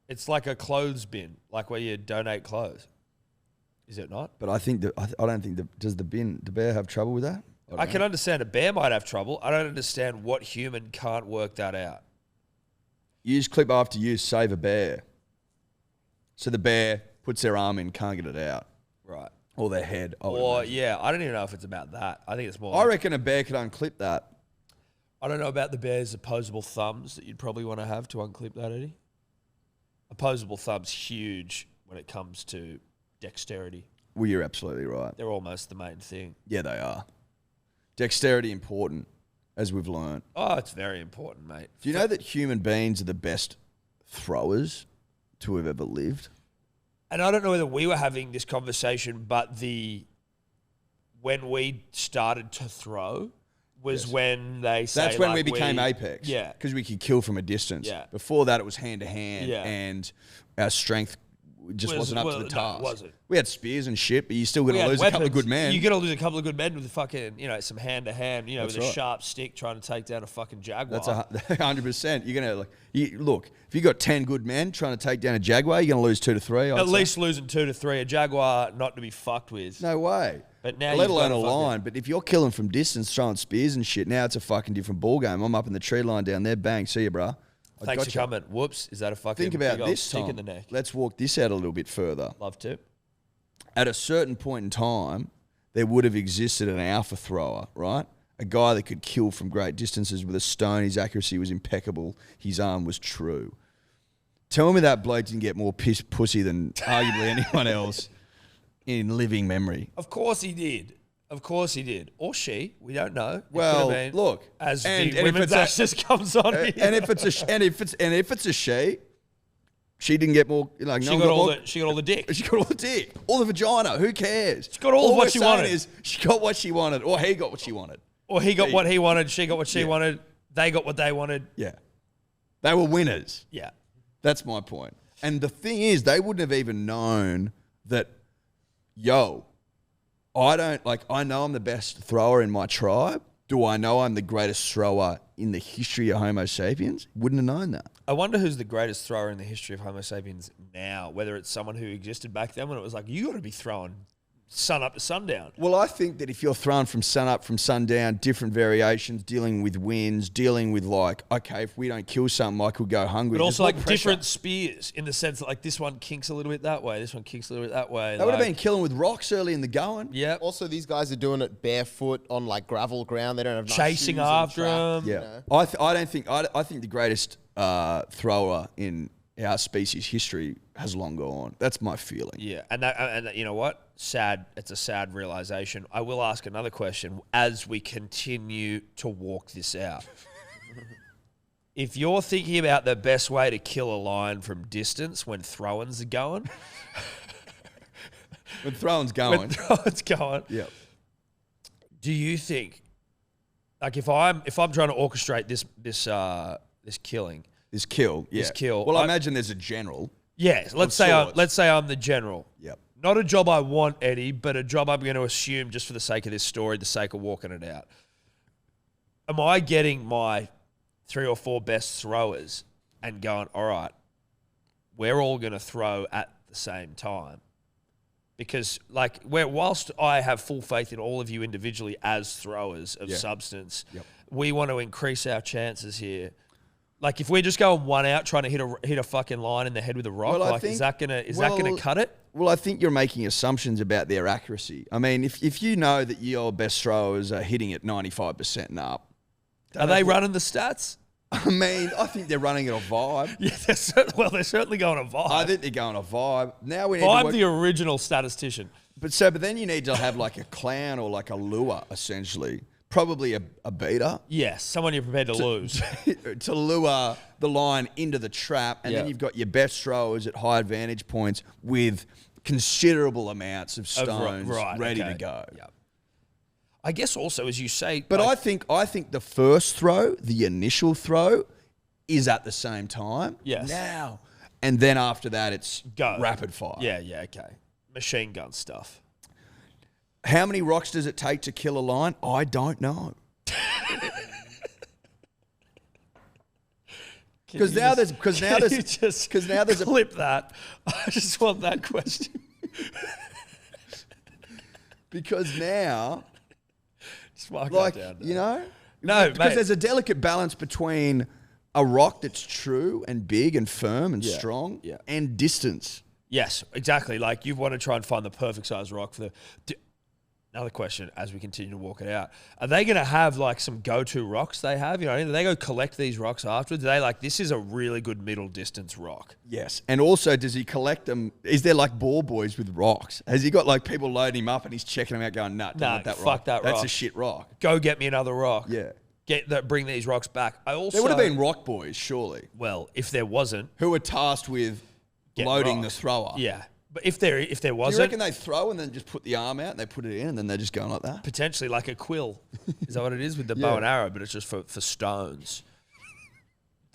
Speaker 1: It's like a clothes bin, like where you donate clothes. Is it not?
Speaker 2: But I think I don't think does the bear have trouble with that?
Speaker 1: I can understand a bear might have trouble. I don't understand what human can't work that out.
Speaker 2: Use clip after use, save a bear. So the bear puts their arm in, can't get it out.
Speaker 1: Right.
Speaker 2: Or their head. I would
Speaker 1: Or,
Speaker 2: imagine.
Speaker 1: yeah, I don't even know if it's about that. I think it's more
Speaker 2: I
Speaker 1: like,
Speaker 2: reckon a bear could unclip that.
Speaker 1: I don't know about the bear's opposable thumbs that you'd probably want to have to unclip that, Eddie. Opposable thumbs huge when it comes to dexterity.
Speaker 2: Well, you're absolutely right.
Speaker 1: They're almost the main thing.
Speaker 2: Yeah, they are. Dexterity important, as we've learned.
Speaker 1: Oh, it's very important, mate.
Speaker 2: Do you know that human beings are the best throwers to have ever lived?
Speaker 1: And I don't know whether we were having this conversation, but when we started to throw was when they say
Speaker 2: That's when
Speaker 1: like
Speaker 2: we became apex.
Speaker 1: Yeah.
Speaker 2: Because we could kill from a distance.
Speaker 1: Yeah.
Speaker 2: Before that, it was hand to hand.
Speaker 1: Yeah.
Speaker 2: And our strength just wasn't up to the
Speaker 1: no, it
Speaker 2: task.
Speaker 1: wasn't.
Speaker 2: We had spears and shit, but you're still
Speaker 1: We
Speaker 2: going to
Speaker 1: had
Speaker 2: lose a couple of
Speaker 1: weapons.
Speaker 2: good men.
Speaker 1: You're going to lose a couple of good men with fucking, some hand to hand,
Speaker 2: That's
Speaker 1: with a
Speaker 2: right.
Speaker 1: sharp stick trying to take down a fucking jaguar.
Speaker 2: That's 100%. You're going to, look, if you got 10 good men trying to take down a jaguar, you're going to lose 2 to 3. I'd
Speaker 1: At
Speaker 2: say.
Speaker 1: least losing 2 to 3. A jaguar not to be fucked with.
Speaker 2: No way.
Speaker 1: But now
Speaker 2: let
Speaker 1: you've
Speaker 2: alone
Speaker 1: got
Speaker 2: a
Speaker 1: to fucking-
Speaker 2: line. But if you're killing from distance, throwing spears and shit, now it's a fucking different ball game. I'm up in the tree line down there. Bang, see you, bruh. I
Speaker 1: Thanks for
Speaker 2: gotcha.
Speaker 1: coming. Whoops, is that a fucking
Speaker 2: Think about
Speaker 1: big old
Speaker 2: this,
Speaker 1: stick
Speaker 2: Tom.
Speaker 1: in the neck?
Speaker 2: Let's walk this out a little bit further.
Speaker 1: Love to.
Speaker 2: At a certain point in time, there would have existed an alpha thrower, right? A guy that could kill from great distances with a stone. His accuracy was impeccable. His arm was true. Tell me that bloke didn't get more pussy than arguably anyone else in living memory.
Speaker 1: Of course he did. Of course he did. Or she. We don't know. It
Speaker 2: Well,
Speaker 1: could have been.
Speaker 2: look,
Speaker 1: As
Speaker 2: and
Speaker 1: the
Speaker 2: if
Speaker 1: women's
Speaker 2: it's a-
Speaker 1: access comes on here.
Speaker 2: And if it's a she, She didn't get more. Like,
Speaker 1: She
Speaker 2: no one
Speaker 1: got all
Speaker 2: more.
Speaker 1: the she got all the dick.
Speaker 2: She got all the dick, all the vagina. Who cares? She
Speaker 1: got all of what
Speaker 2: we're
Speaker 1: she
Speaker 2: saying
Speaker 1: wanted.
Speaker 2: Is she got what she wanted, or he got what she wanted.
Speaker 1: Or he got what he wanted. She got what she
Speaker 2: Yeah.
Speaker 1: wanted. They got what they wanted.
Speaker 2: Yeah, they were winners.
Speaker 1: Yeah.
Speaker 2: That's my point. And the thing is, they wouldn't have even known that. Yo, I don't like. I know I'm the best thrower in my tribe. Do I know I'm the greatest thrower in the history of Homo sapiens? Wouldn't have known that.
Speaker 1: I wonder who's the greatest thrower in the history of Homo sapiens now. Whether it's someone who existed back then when it was like, you got to be throwing sun up to sundown.
Speaker 2: Well, I think that if you're thrown from sun up, from sundown, different variations, dealing with winds, dealing with like, okay, if we don't kill something, I could go hungry.
Speaker 1: But also
Speaker 2: There's
Speaker 1: like
Speaker 2: more pressure.
Speaker 1: different spears in the sense that like this one kinks a little bit that way, this one kinks a little bit that way.
Speaker 2: They would have been killing with rocks early in the going.
Speaker 1: Yeah.
Speaker 3: Also, these guys are doing it barefoot on like gravel ground. They don't have nice
Speaker 1: Chasing
Speaker 3: shoes and
Speaker 1: after
Speaker 3: track,
Speaker 1: them.
Speaker 3: you
Speaker 2: Yeah.
Speaker 3: know.
Speaker 2: I think the greatest thrower in our species history has long gone. That's my feeling.
Speaker 1: Yeah, and you know what? Sad. It's a sad realization. I will ask another question as we continue to walk this out. If you're thinking about the best way to kill a lion from distance when throw-ins are going,
Speaker 2: When throwing's going.
Speaker 1: when throw-ins going,
Speaker 2: Yeah.
Speaker 1: do you think, like, if I'm trying to orchestrate this killing?
Speaker 2: This kill. Yeah.
Speaker 1: This kill.
Speaker 2: Well, I imagine there's a general.
Speaker 1: Yes, let's
Speaker 2: sorts.
Speaker 1: say I'm the general.
Speaker 2: Yep.
Speaker 1: Not a job I want, Eddie, but a job I'm going to assume just for the sake of this story, the sake of walking it out. Am I getting my 3 or 4 best throwers and going, all right, we're all going to throw at the same time? Because, like, whilst I have full faith in all of you individually as throwers of substance, we want to increase our chances here. Like, if we're just going one out trying to hit a fucking line in the head with a rock,
Speaker 2: Well, I
Speaker 1: like,
Speaker 2: think-
Speaker 1: is that gonna cut it?
Speaker 2: Well, I think you're making assumptions about their accuracy. I mean, if you know that your best throwers are hitting at 95% and up,
Speaker 1: Are they running the stats?
Speaker 2: I mean, I think they're running at a vibe.
Speaker 1: Yeah, they're certainly going a vibe.
Speaker 2: I think they're going a vibe. Now we need to
Speaker 1: I'm
Speaker 2: work,
Speaker 1: the original statistician.
Speaker 2: but then you need to have like a clown or like a lure, essentially. Probably a beater
Speaker 1: Yes, someone you're prepared to lose.
Speaker 2: to lure the line into the trap, and then
Speaker 1: Yeah.
Speaker 2: you've got your best throwers at high advantage points with considerable amounts of stones ready to go.
Speaker 1: Yeah. I guess also, as you say,
Speaker 2: But
Speaker 1: like,
Speaker 2: I think the first throw, the initial throw, is at the same time.
Speaker 1: Yes.
Speaker 2: Now, and then after that, it's
Speaker 1: Go.
Speaker 2: rapid fire.
Speaker 1: Yeah, okay. Machine gun stuff.
Speaker 2: How many rocks does it take to kill a lion? I don't know. Because now there's a
Speaker 1: clip that. I just want that question.
Speaker 2: because now
Speaker 1: Just mark
Speaker 2: like
Speaker 1: that down.
Speaker 2: you know
Speaker 1: No,
Speaker 2: because
Speaker 1: mate.
Speaker 2: there's a delicate balance between a rock that's true and big and firm and
Speaker 1: Yeah,
Speaker 2: strong
Speaker 1: yeah.
Speaker 2: and distance.
Speaker 1: Yes, exactly. Like you want to try and find the perfect size rock for the. Another question as we continue to walk it out. Are they going to have like some go-to rocks they have? You know, do they go collect these rocks afterwards? Do they like, this is a really good middle distance rock?
Speaker 2: Yes. And also, does he collect them? Is there like ball boys with rocks? Has he got like people loading him up and he's checking them out going, nah, don't
Speaker 1: Nah,
Speaker 2: want that
Speaker 1: fuck
Speaker 2: rock.
Speaker 1: that
Speaker 2: That's
Speaker 1: rock.
Speaker 2: a shit rock.
Speaker 1: Go get me another rock.
Speaker 2: Yeah.
Speaker 1: Bring these rocks back. I also.
Speaker 2: There would have been rock boys, surely,
Speaker 1: Well, if there wasn't.
Speaker 2: who were tasked with
Speaker 1: Get
Speaker 2: loading
Speaker 1: rocks.
Speaker 2: the thrower.
Speaker 1: Yeah. But if there
Speaker 2: Do you
Speaker 1: wasn't.
Speaker 2: reckon they throw and then just put the arm out and they put it in and then they're just going like that?
Speaker 1: Potentially like a quill. Is that what it is with the
Speaker 2: Yeah.
Speaker 1: bow and arrow, but it's just for stones.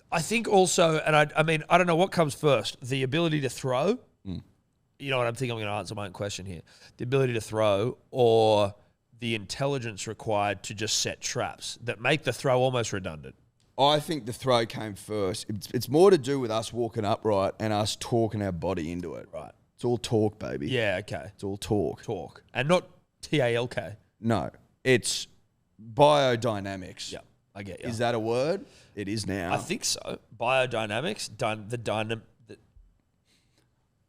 Speaker 1: I think also, and I mean, I don't know what comes first, the ability to throw. You know what I'm thinking? I'm going to answer my own question here. The ability to throw or the intelligence required to just set traps that make the throw almost redundant.
Speaker 2: I think the throw came first. It's more to do with us walking upright and us talking our body into it.
Speaker 1: Right.
Speaker 2: It's all talk, baby.
Speaker 1: Yeah, okay.
Speaker 2: It's all talk.
Speaker 1: Talk. And not TALK.
Speaker 2: No, it's biodynamics.
Speaker 1: Yeah, I get you.
Speaker 2: Is that a word? It is now.
Speaker 1: I think so. Biodynamics,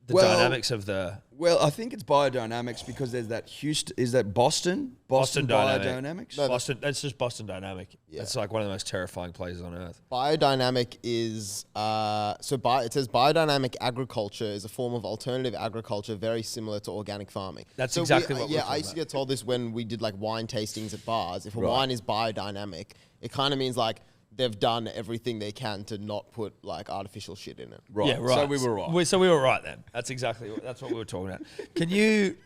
Speaker 1: the
Speaker 2: Well,
Speaker 1: dynamics of the
Speaker 2: Well, I think it's biodynamics because there's that Houston. Is that Boston?
Speaker 1: Boston Dynamic.
Speaker 2: Biodynamics.
Speaker 3: No,
Speaker 1: Boston. That's just Boston Dynamic.
Speaker 3: Yeah.
Speaker 1: It's like one of the most terrifying places on earth.
Speaker 3: Biodynamic is it says biodynamic agriculture is a form of alternative agriculture very similar to organic farming.
Speaker 1: That's
Speaker 3: So
Speaker 1: exactly what we're
Speaker 3: I
Speaker 1: talking
Speaker 3: used to
Speaker 1: about.
Speaker 3: get told this when we did like wine tastings at bars. If a
Speaker 2: Right.
Speaker 3: wine is biodynamic, it kind of means like they've done everything they can to not put like artificial shit in it.
Speaker 2: Right.
Speaker 1: Yeah, right.
Speaker 2: So we were right.
Speaker 1: So we were right then. That's what we were talking about. Can you,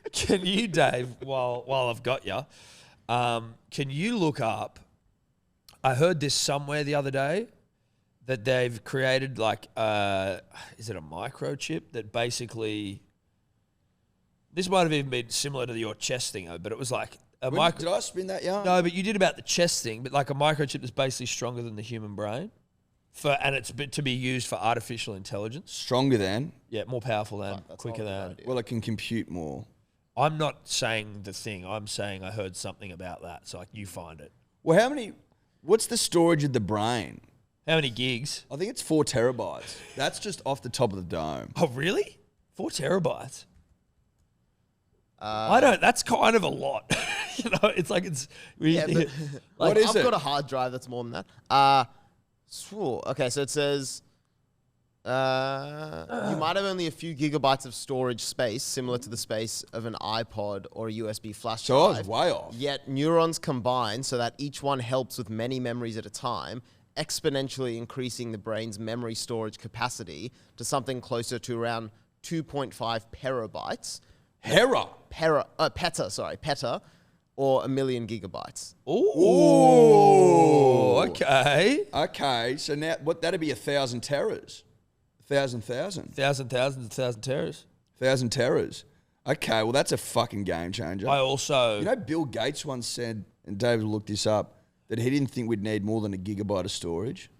Speaker 1: Dave, while I've got you, can you look up? I heard this somewhere the other day that they've created like, is it a microchip that basically? This might have even been similar to your chest thing, but it was like a
Speaker 2: Did I spin that yarn?
Speaker 1: No, but you did about the chest thing, but like a microchip that's basically stronger than the human brain, and it's to be used for artificial intelligence.
Speaker 2: Stronger than?
Speaker 1: Yeah, more powerful than, quicker than.
Speaker 2: Well, it can compute more.
Speaker 1: I'm not saying the thing. I'm saying I heard something about that. So like, you find it.
Speaker 2: Well, what's the storage of the brain?
Speaker 1: How many gigs?
Speaker 2: I think it's 4 terabytes. That's just off the top of the dome.
Speaker 1: Oh, really? 4 terabytes. I don't. That's kind of a lot. You know, it's like it's.
Speaker 3: Yeah, but
Speaker 2: What is
Speaker 3: I've
Speaker 2: it?
Speaker 3: got a hard drive that's more than that. Okay, so it says you might have only a few gigabytes of storage space, similar to the space of an iPod or a USB flash
Speaker 2: So I
Speaker 3: drive.
Speaker 2: was way off.
Speaker 3: Yet neurons combine so that each one helps with many memories at a time, exponentially increasing the brain's memory storage capacity to something closer to around 2.5 petabytes. Peta, or 1 million gigabytes.
Speaker 1: Ooh. Okay.
Speaker 2: Okay, so now that'd be 1,000 teras. 1,000.
Speaker 1: 1,000 teras.
Speaker 2: 1,000 teras. Okay, well that's a fucking game changer.
Speaker 1: I also.
Speaker 2: You know, Bill Gates once said, and David looked this up, that he didn't think we'd need more than a gigabyte of storage.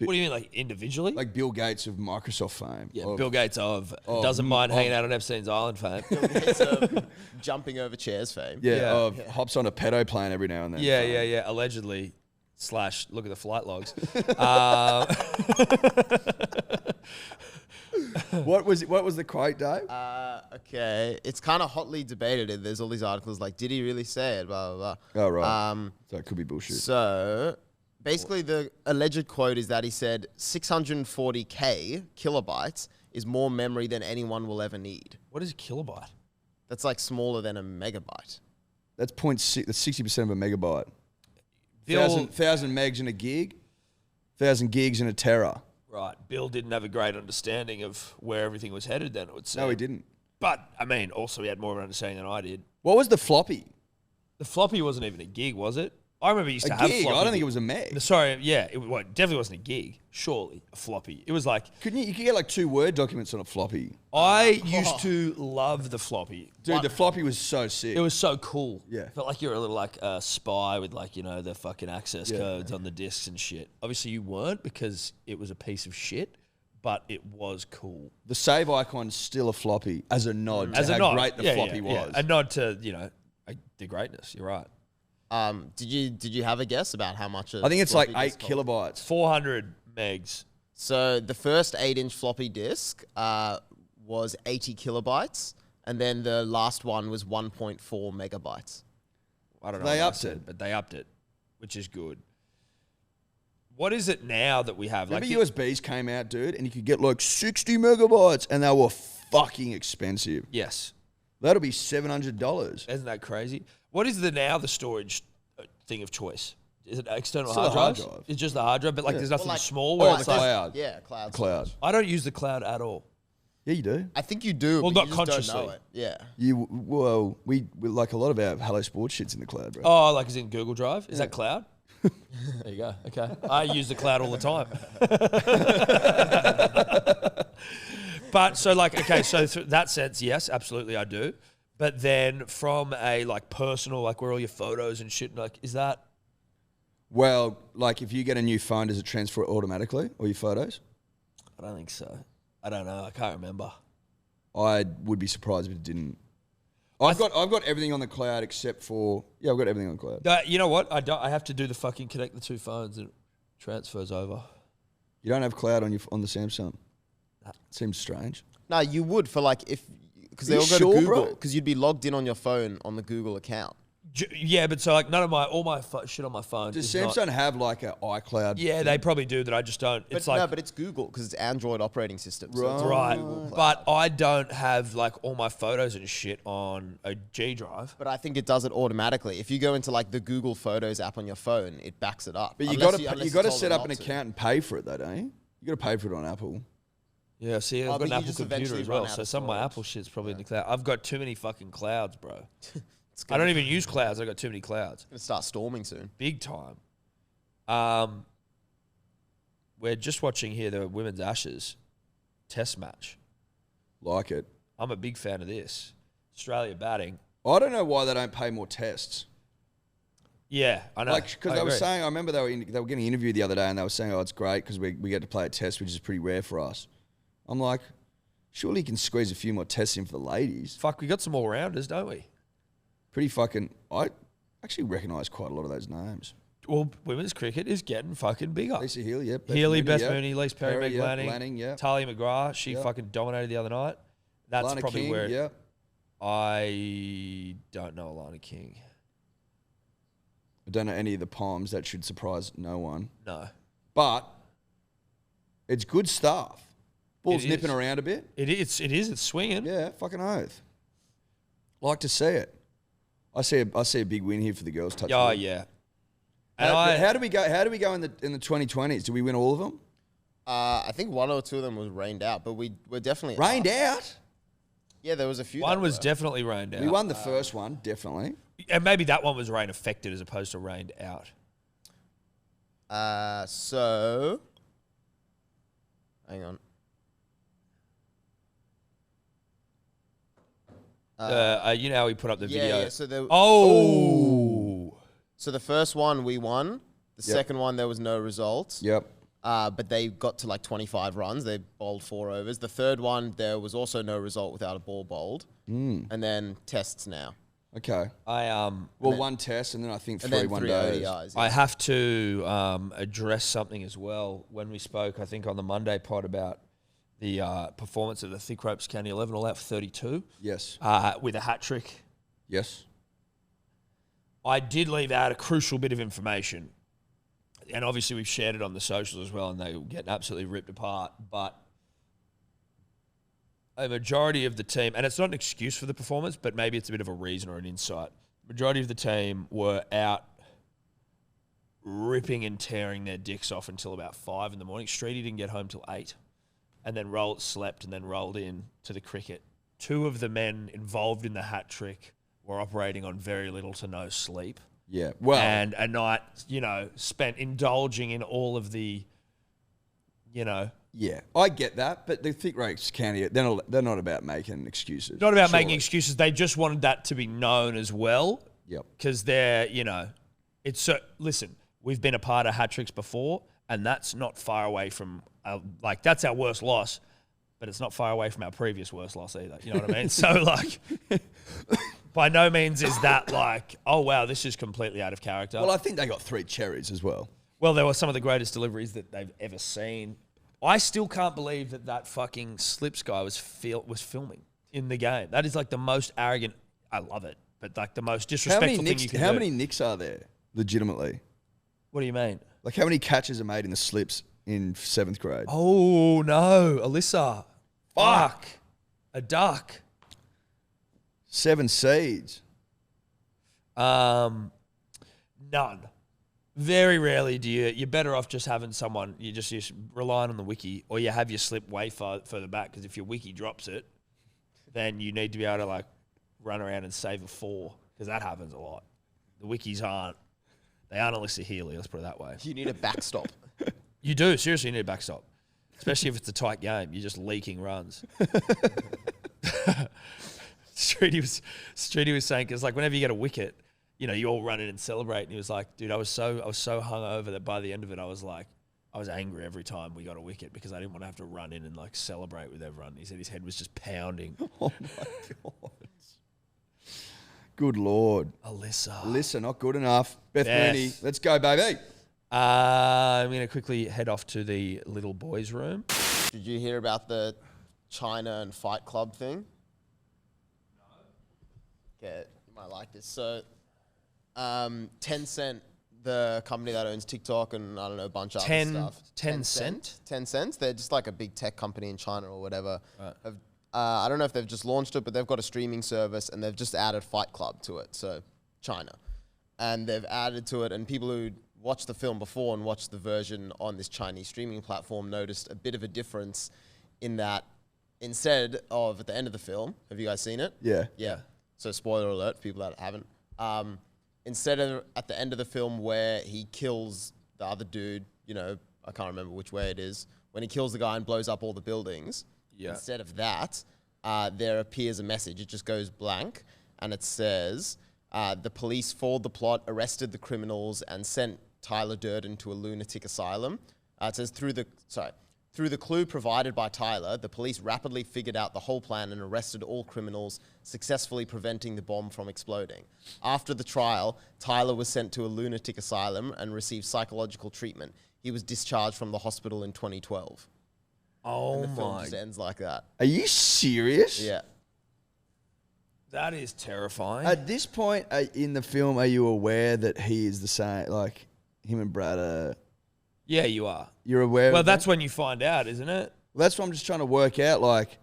Speaker 1: What do you mean, like individually?
Speaker 2: Like Bill Gates of Microsoft fame.
Speaker 1: Yeah, Bill Gates doesn't mind hanging out on Epstein's Island fame.
Speaker 3: It's jumping over chairs fame.
Speaker 2: Yeah, hops on a pedo plane every now and then.
Speaker 1: Yeah. Allegedly, / look at the flight logs.
Speaker 2: What was the quote, Dave?
Speaker 3: Okay, it's kind of hotly debated. There's all these articles like, did he really say it? Blah blah blah.
Speaker 2: Oh right. So it could be bullshit.
Speaker 3: So basically, the alleged quote is that he said 640K kilobytes is more memory than anyone will ever need.
Speaker 1: What is a kilobyte?
Speaker 3: That's like smaller than a megabyte.
Speaker 2: That's 0.6. That's 60% of a megabyte.
Speaker 1: Bill,
Speaker 2: 1,000 megs in a gig. 1,000 gigs in a tera.
Speaker 1: right. Bill didn't have a great understanding of where everything was headed then, it would seem.
Speaker 2: No, he didn't.
Speaker 1: But, I mean, also he had more of an understanding than I did.
Speaker 2: What was the floppy?
Speaker 1: The floppy wasn't even a gig, was it? I remember you used
Speaker 2: A
Speaker 1: to have
Speaker 2: gig?
Speaker 1: floppy.
Speaker 2: I don't think it was a meg.
Speaker 1: Sorry, yeah. It definitely wasn't a gig. Surely, a floppy. It was like...
Speaker 2: You could get like 2 Word documents on a floppy.
Speaker 1: I used to love the floppy.
Speaker 2: Dude, the floppy was so sick.
Speaker 1: It was so cool.
Speaker 2: Yeah.
Speaker 1: Felt like you were a little like spy with like, you know, the fucking access codes on the discs and shit. Obviously you weren't because it was a piece of shit, but it was cool.
Speaker 2: The save icon's still a floppy as a nod to how great the floppy was.
Speaker 1: Yeah. A nod to, you know, the greatness. You're right.
Speaker 3: Did you have a guess about how much?
Speaker 2: I think it's like
Speaker 3: floppy
Speaker 2: 8
Speaker 3: disk holds?
Speaker 2: kilobytes.
Speaker 1: 400 megs.
Speaker 3: So the first 8-inch floppy disk was 80 kilobytes, and then the last one was 1.4 megabytes.
Speaker 1: I don't know.
Speaker 2: They
Speaker 1: what I
Speaker 2: upped
Speaker 1: said,
Speaker 2: it.
Speaker 1: but they upped it, which is good. What is it now that we have?
Speaker 2: Remember
Speaker 1: Like
Speaker 2: USBs came out, dude, and you could get like 60 megabytes, and they were fucking expensive.
Speaker 1: yes.
Speaker 2: That'll be $700.
Speaker 1: Isn't that crazy? What is the storage thing of choice? Is it external
Speaker 2: Still
Speaker 1: hard
Speaker 2: a hard
Speaker 1: drives?
Speaker 2: drive.
Speaker 1: It's just the hard drive, but like there's nothing
Speaker 3: like-
Speaker 1: small
Speaker 2: Oh,
Speaker 1: where
Speaker 2: the
Speaker 1: it's like,
Speaker 2: cloud.
Speaker 3: Yeah, cloud.
Speaker 2: Cloud.
Speaker 3: storage.
Speaker 1: I don't use the cloud at all.
Speaker 2: Yeah, you do.
Speaker 3: I think you do.
Speaker 1: Well,
Speaker 3: but
Speaker 1: not
Speaker 3: you just
Speaker 1: consciously.
Speaker 3: Don't know it. Yeah.
Speaker 2: We like a lot of our Hello Sports shit's in the cloud, bro.
Speaker 1: Oh, like is in Google Drive? Is that cloud? There you go. Okay. I use the cloud all the time. But so like, okay, so that sense, yes, absolutely I do. But then from a like personal, like where all your photos and shit, like is that?
Speaker 2: Well, like if you get a new phone, does it transfer it automatically, all your photos?
Speaker 1: I don't think so. I don't know. I can't remember.
Speaker 2: I would be surprised if it didn't. I've got everything on the cloud except for I've got everything on the cloud.
Speaker 1: You know what? I have to do the fucking connect the 2 phones and it transfers over.
Speaker 2: You don't have cloud on the Samsung. Seems strange.
Speaker 3: No, you would for like because they
Speaker 2: Are
Speaker 3: all
Speaker 2: you
Speaker 3: go
Speaker 2: sure,
Speaker 3: to Google
Speaker 2: bro?
Speaker 3: because you'd be logged in on your phone on the Google account.
Speaker 1: Yeah, but so like none of all my shit on my phone.
Speaker 2: Does
Speaker 1: is not-
Speaker 2: Samsung have like an iCloud?
Speaker 1: Yeah, they probably do that. I just don't. It's
Speaker 3: But
Speaker 1: like
Speaker 3: no, but it's Google because it's Android operating system. So it's
Speaker 1: right,
Speaker 3: Google Cloud.
Speaker 1: but I don't have like all my photos and shit on a G drive.
Speaker 3: But I think it does it automatically. If you go into like the Google Photos app on your phone, it backs it up.
Speaker 2: But you
Speaker 3: Unless
Speaker 2: got
Speaker 3: unless
Speaker 2: to
Speaker 3: told
Speaker 2: set
Speaker 3: it
Speaker 2: up
Speaker 3: not
Speaker 2: an
Speaker 3: to.
Speaker 2: account and pay for it though, don't you? You got to pay for it on Apple.
Speaker 1: Yeah, see, I've
Speaker 3: Oh,
Speaker 1: got
Speaker 3: but
Speaker 1: an
Speaker 3: you
Speaker 1: Apple
Speaker 3: just
Speaker 1: computer
Speaker 3: eventually
Speaker 1: as
Speaker 3: run
Speaker 1: well,
Speaker 3: out
Speaker 1: so
Speaker 3: of
Speaker 1: some of my
Speaker 3: storage.
Speaker 1: Apple shit's probably in the cloud. I've got too many fucking clouds, bro.
Speaker 3: It's
Speaker 1: I don't even use clouds. I've got too many clouds.
Speaker 3: gonna start storming soon.
Speaker 1: Big time. We're just watching here the Women's Ashes test match.
Speaker 2: Like it.
Speaker 1: I'm a big fan of this. Australia batting.
Speaker 2: I don't know why they don't pay more tests.
Speaker 1: Yeah, I know.
Speaker 2: Like, because
Speaker 1: I
Speaker 2: they were
Speaker 1: agree.
Speaker 2: saying, I remember they were getting interviewed the other day, and they were saying, "Oh, it's great because we get to play a test, which is pretty rare for us." I'm like, surely you can squeeze a few more tests in for the ladies.
Speaker 1: Fuck, we got some all-rounders, don't we?
Speaker 2: Pretty fucking. I actually recognise quite a lot of those names.
Speaker 1: Well, women's cricket is getting fucking bigger.
Speaker 2: Lisa Healy, yep.
Speaker 1: Healy, Beth
Speaker 2: yep.
Speaker 1: Mooney, Lise Perry, Meg
Speaker 2: yep.
Speaker 1: Lanning,
Speaker 2: Lanning, yep.
Speaker 1: Talia McGrath. She
Speaker 2: Yep.
Speaker 1: fucking dominated the other night. That's
Speaker 2: Lana
Speaker 1: probably
Speaker 2: King,
Speaker 1: where
Speaker 2: yep.
Speaker 1: I don't know Alana King.
Speaker 2: I don't know any of the Palms. That should surprise no one.
Speaker 1: No.
Speaker 2: But it's good stuff. Ball's
Speaker 1: It
Speaker 2: nipping
Speaker 1: is.
Speaker 2: around a bit.
Speaker 1: It is. It's swinging.
Speaker 2: Yeah, fucking oath. Like to see it. I see a big win here for the girls. Touch
Speaker 1: Oh,
Speaker 2: wood.
Speaker 1: yeah. And
Speaker 2: How do we go? How do we go in the 2020s? Do we win all of them?
Speaker 3: I think one or two of them was rained out, but we're definitely
Speaker 2: Rained
Speaker 3: up.
Speaker 2: out.
Speaker 3: Yeah, there was a few.
Speaker 1: one
Speaker 3: that
Speaker 1: was
Speaker 3: were.
Speaker 1: definitely rained out.
Speaker 2: We won the first one, definitely.
Speaker 1: And maybe that one was rain affected as opposed to rained out.
Speaker 3: So, hang on.
Speaker 1: You know how we put up the
Speaker 3: Yeah,
Speaker 1: video.
Speaker 3: yeah. So there.
Speaker 1: Oh.
Speaker 3: So the first one we won. The
Speaker 2: Yep.
Speaker 3: second one there was no results.
Speaker 2: Yep.
Speaker 3: But they got to like 25 runs. They bowled 4 overs. The third one there was also no result without a ball bowled. And then tests now.
Speaker 2: Okay.
Speaker 1: I
Speaker 2: One test, and then I think
Speaker 3: And
Speaker 2: three
Speaker 3: then
Speaker 2: one
Speaker 3: 3
Speaker 2: days.
Speaker 3: ODIs.
Speaker 1: I have to address something as well. When we spoke, I think on the Monday pod about the performance of the Thick Ropes County 11 all out for 32
Speaker 2: Yes.
Speaker 1: with a hat trick.
Speaker 2: Yes.
Speaker 1: I did leave out a crucial bit of information. And obviously we've shared it on the socials as well, and they were getting absolutely ripped apart. But a majority of the team, and it's not an excuse for the performance, but maybe it's a bit of a reason or an insight. Majority of the team were out ripping and tearing their dicks off until about 5 in the morning. Streety didn't get home till 8, and then slept and then rolled in to the cricket. 2 of the men involved in the hat trick were operating on very little to no sleep.
Speaker 2: Yeah. Well.
Speaker 1: And a night, spent indulging in all of the,
Speaker 2: yeah, I get that, but the Thick Ropes County, they're not about making excuses.
Speaker 1: not about making
Speaker 2: surely.
Speaker 1: excuses. They just wanted that to be known as well.
Speaker 2: Yep.
Speaker 1: Because they're, it's so, listen, we've been a part of hat tricks before, and that's not far away from, that's our worst loss, but it's not far away from our previous worst loss either. You know what I mean? So, by no means is that oh, wow, this is completely out of character.
Speaker 2: Well, I think they got 3 cherries as well.
Speaker 1: Well, they were some of the greatest deliveries that they've ever seen. I still can't believe that fucking Slips guy was filming in the game. That is the most arrogant. I love it, but the most disrespectful thing you can do.
Speaker 2: How many nicks are there, legitimately?
Speaker 1: What do you mean?
Speaker 2: How many catches are made in the slips in 7th grade?
Speaker 1: Oh no, Alyssa! Fuck, a duck.
Speaker 2: 7 seeds.
Speaker 1: None. Very rarely do you're better off just having someone, you're relying on the wiki, or you have your slip way further back, because if your wiki drops it, then you need to be able to run around and save a 4, because that happens a lot. The wikis aren't Alyssa Healy, let's put it that way.
Speaker 3: You need a backstop.
Speaker 1: You do, seriously, you need a backstop. Especially if it's a tight game, you're just leaking runs. Streety was saying, because whenever you get a wicket, you all run in and celebrate. And he was like, dude, I was so hungover that by the end of it, I was angry every time we got a wicket because I didn't want to have to run in and celebrate with everyone. He said his head was just pounding.
Speaker 2: Oh my God. Good Lord.
Speaker 1: Alyssa,
Speaker 2: not good enough. Beth
Speaker 1: Beth.
Speaker 2: Mooney, let's go, baby.
Speaker 1: I'm going to quickly head off to the little boys' room.
Speaker 3: Did you hear about the China and Fight Club thing? No. Okay, you might like this. So, Tencent, the company that owns TikTok and I don't know, a bunch of other stuff. Tencent? They're just like a big tech company in China or whatever. Right. I don't know if they've just launched it, but they've got a streaming service and they've just added Fight Club to it. So China. And they've added to it, and people who watched the film before and watched the version on this Chinese streaming platform noticed a bit of a difference in that instead of at the end of the film, have you guys seen it?
Speaker 2: Yeah.
Speaker 3: Yeah. So spoiler alert for people that haven't. Instead of at the end of the film where he kills the other dude, you know, I can't remember which way it is, when he kills the guy and blows up all the buildings, instead of that, there appears a message. It just goes blank, and it says, the police foiled the plot, arrested the criminals, and sent Tyler Durden to a lunatic asylum. It says, through the clue provided by Tyler, the police rapidly figured out the whole plan and arrested all criminals, successfully preventing the bomb from exploding. After the trial, Tyler was sent to a lunatic asylum and received psychological treatment. He was discharged from the hospital in 2012.
Speaker 1: Oh
Speaker 3: and the film
Speaker 1: my!
Speaker 3: just ends like that.
Speaker 2: Are you serious?
Speaker 3: Yeah.
Speaker 1: That is terrifying.
Speaker 2: At this point in the film, are you aware that he is the same? Like him and Brad are.
Speaker 1: Yeah, you are.
Speaker 2: You're aware.
Speaker 1: Well,
Speaker 2: of
Speaker 1: that's
Speaker 2: that?
Speaker 1: when you find out, isn't it?
Speaker 2: Well, that's what I'm just trying to work out. Like,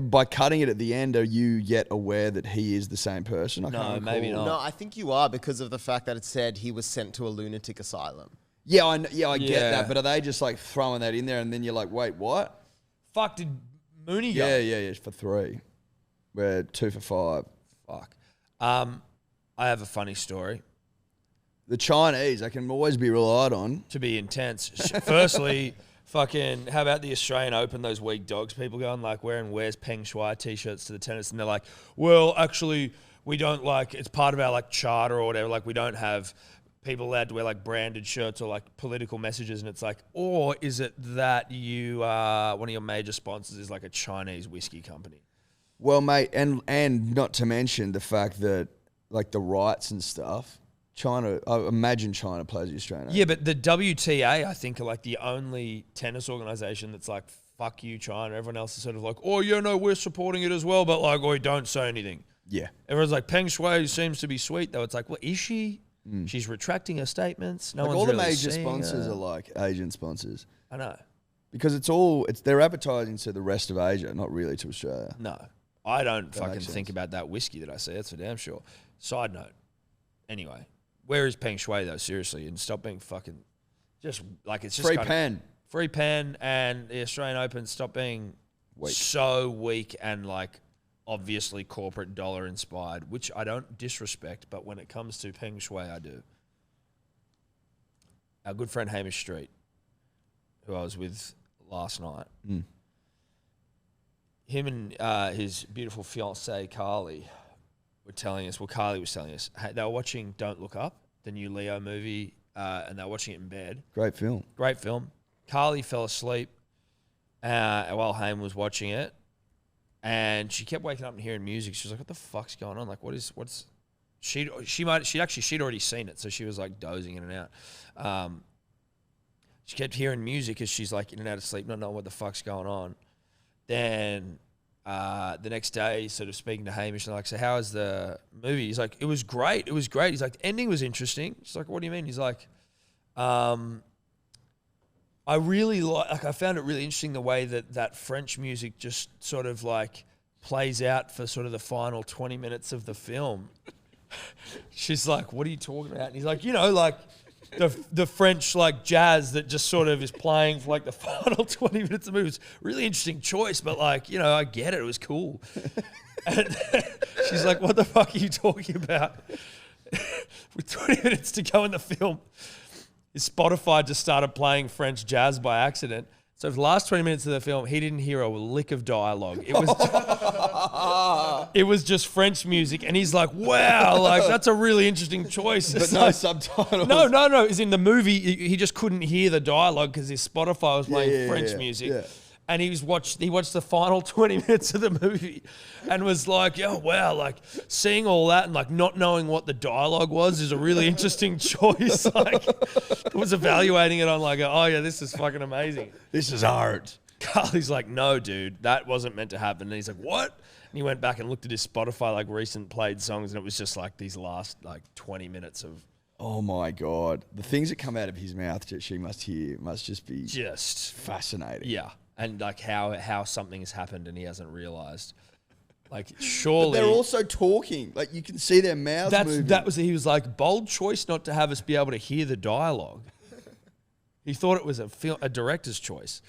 Speaker 2: by cutting it at the end, are you yet aware that he is the same person?
Speaker 1: No, maybe not.
Speaker 3: No, I think you are because of the fact that it said he was sent to a lunatic asylum.
Speaker 2: Yeah, I get that. But are they just like throwing that in there and then you're like, wait, what?
Speaker 1: Fuck, did Mooney go?
Speaker 2: Yeah, for 3. We're 2 for 5.
Speaker 1: Fuck. I have a funny story.
Speaker 2: The Chinese, they can always be relied on.
Speaker 1: To be intense. Firstly, fucking, how about the Australian Open, those weak dogs people going like wearing Where's Peng Shuai t-shirts to the tennis, and they're like, well, actually, we don't like, it's part of our like charter or whatever, like we don't have people allowed to wear like branded shirts or like political messages, and it's like, or is it that you one of your major sponsors is like a Chinese whiskey company?
Speaker 2: Well, mate, and not to mention the fact that like the rights and stuff, China, I imagine China plays the Australian Open.
Speaker 1: Yeah, but the WTA, I think, are like the only tennis organization that's like, fuck you, China. Everyone else is sort of like, oh, yeah, no, we're supporting it as well, but like, oh, don't say anything.
Speaker 2: Yeah.
Speaker 1: Everyone's like, Peng Shuai seems to be sweet, though. It's like, well, is she? She's retracting her statements. No
Speaker 2: like
Speaker 1: one's
Speaker 2: all the
Speaker 1: really
Speaker 2: major
Speaker 1: seeing
Speaker 2: sponsors
Speaker 1: her.
Speaker 2: are like Asian sponsors.
Speaker 1: I know.
Speaker 2: Because they're advertising to the rest of Asia, not really to Australia.
Speaker 1: No, I don't
Speaker 2: That
Speaker 1: fucking
Speaker 2: makes
Speaker 1: think
Speaker 2: sense.
Speaker 1: about that whiskey that I see. That's for damn sure. Side note. Anyway, where is Peng Shuai though? Seriously, and stop being fucking just like it's just
Speaker 2: Free
Speaker 1: kinda-
Speaker 2: pen.
Speaker 1: free pen, and the Australian Open stop being so weak and like obviously corporate dollar inspired, which I don't disrespect, but when it comes to Peng Shuai, I do. Our good friend Hamish Street, who I was with last night, him and his beautiful fiancée Carly were telling us, well, Carly was telling us, they were watching Don't Look Up, the new Leo movie, and they were watching it in bed.
Speaker 2: Great film.
Speaker 1: Great film. Carly fell asleep while Haim was watching it, and she kept waking up and hearing music. She was like, "What the fuck's going on? Like, she'd already seen it, so she was like dozing in and out. She kept hearing music as she's like in and out of sleep, not knowing what the fuck's going on. Then the next day, sort of speaking to Hamish, and like, so how was the movie? He's like, it was great. It was great. He's like, the ending was interesting. She's like, what do you mean? He's like, I really like I found it really interesting the way that French music just sort of like plays out for sort of the final 20 minutes of the film. She's like, what are you talking about? And he's like, you know, like the French like jazz that just sort of is playing for like the final 20 minutes of the movie. It's a really interesting choice, but like, you know, I get it. It was cool. And she's like, what the fuck are you talking about? With 20 minutes to go in the film, his Spotify just started playing French jazz by accident. So for the last 20 minutes of the film, he didn't hear a lick of dialogue. It was just French music, and he's like, wow, like that's a really interesting choice.
Speaker 2: But no subtitles.
Speaker 1: No. Is in the movie, he just couldn't hear the dialogue because his Spotify was playing French music.
Speaker 2: Yeah.
Speaker 1: And he watched the final 20 minutes of the movie and was like, oh, wow, like seeing all that and like not knowing what the dialogue was is a really interesting choice. Like, was evaluating it on like, oh yeah, this is fucking amazing.
Speaker 2: This is art.
Speaker 1: Carly's like, no, dude, that wasn't meant to happen. And he's like, what? he went back and looked at his Spotify, like recent played songs, and it was just like these last like 20 minutes of
Speaker 2: Oh my God. The things that come out of his mouth that she must hear must just be
Speaker 1: just
Speaker 2: fascinating.
Speaker 1: yeah, and like how something has happened and he hasn't realized. Like surely
Speaker 2: But they're also talking. Like you can see their mouths moving.
Speaker 1: he was like bold choice not to have us be able to hear the dialogue. He thought it was a director's choice.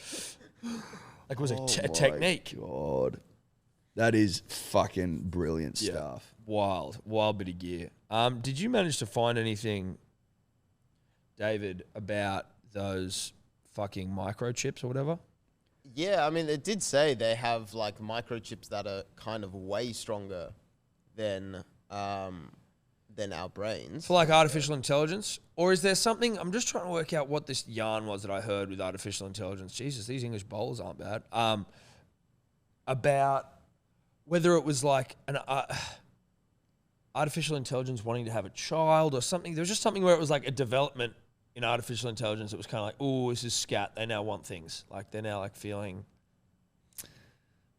Speaker 1: Like it was a technique.
Speaker 2: God. That is fucking brilliant stuff.
Speaker 1: Wild bit of gear. Did you manage to find anything, David, about those fucking microchips or whatever?
Speaker 3: Yeah, I mean, it did say they have like microchips that are kind of way stronger than our brains.
Speaker 1: For like artificial intelligence? Or is there something, I'm just trying to work out what this yarn was that I heard with artificial intelligence. Jesus, these English bowlers aren't bad. About whether it was like an artificial intelligence wanting to have a child or something. There was just something where it was like a development in artificial intelligence. It was kind of like, oh, this is scat. They now want things. Like they're now like feeling.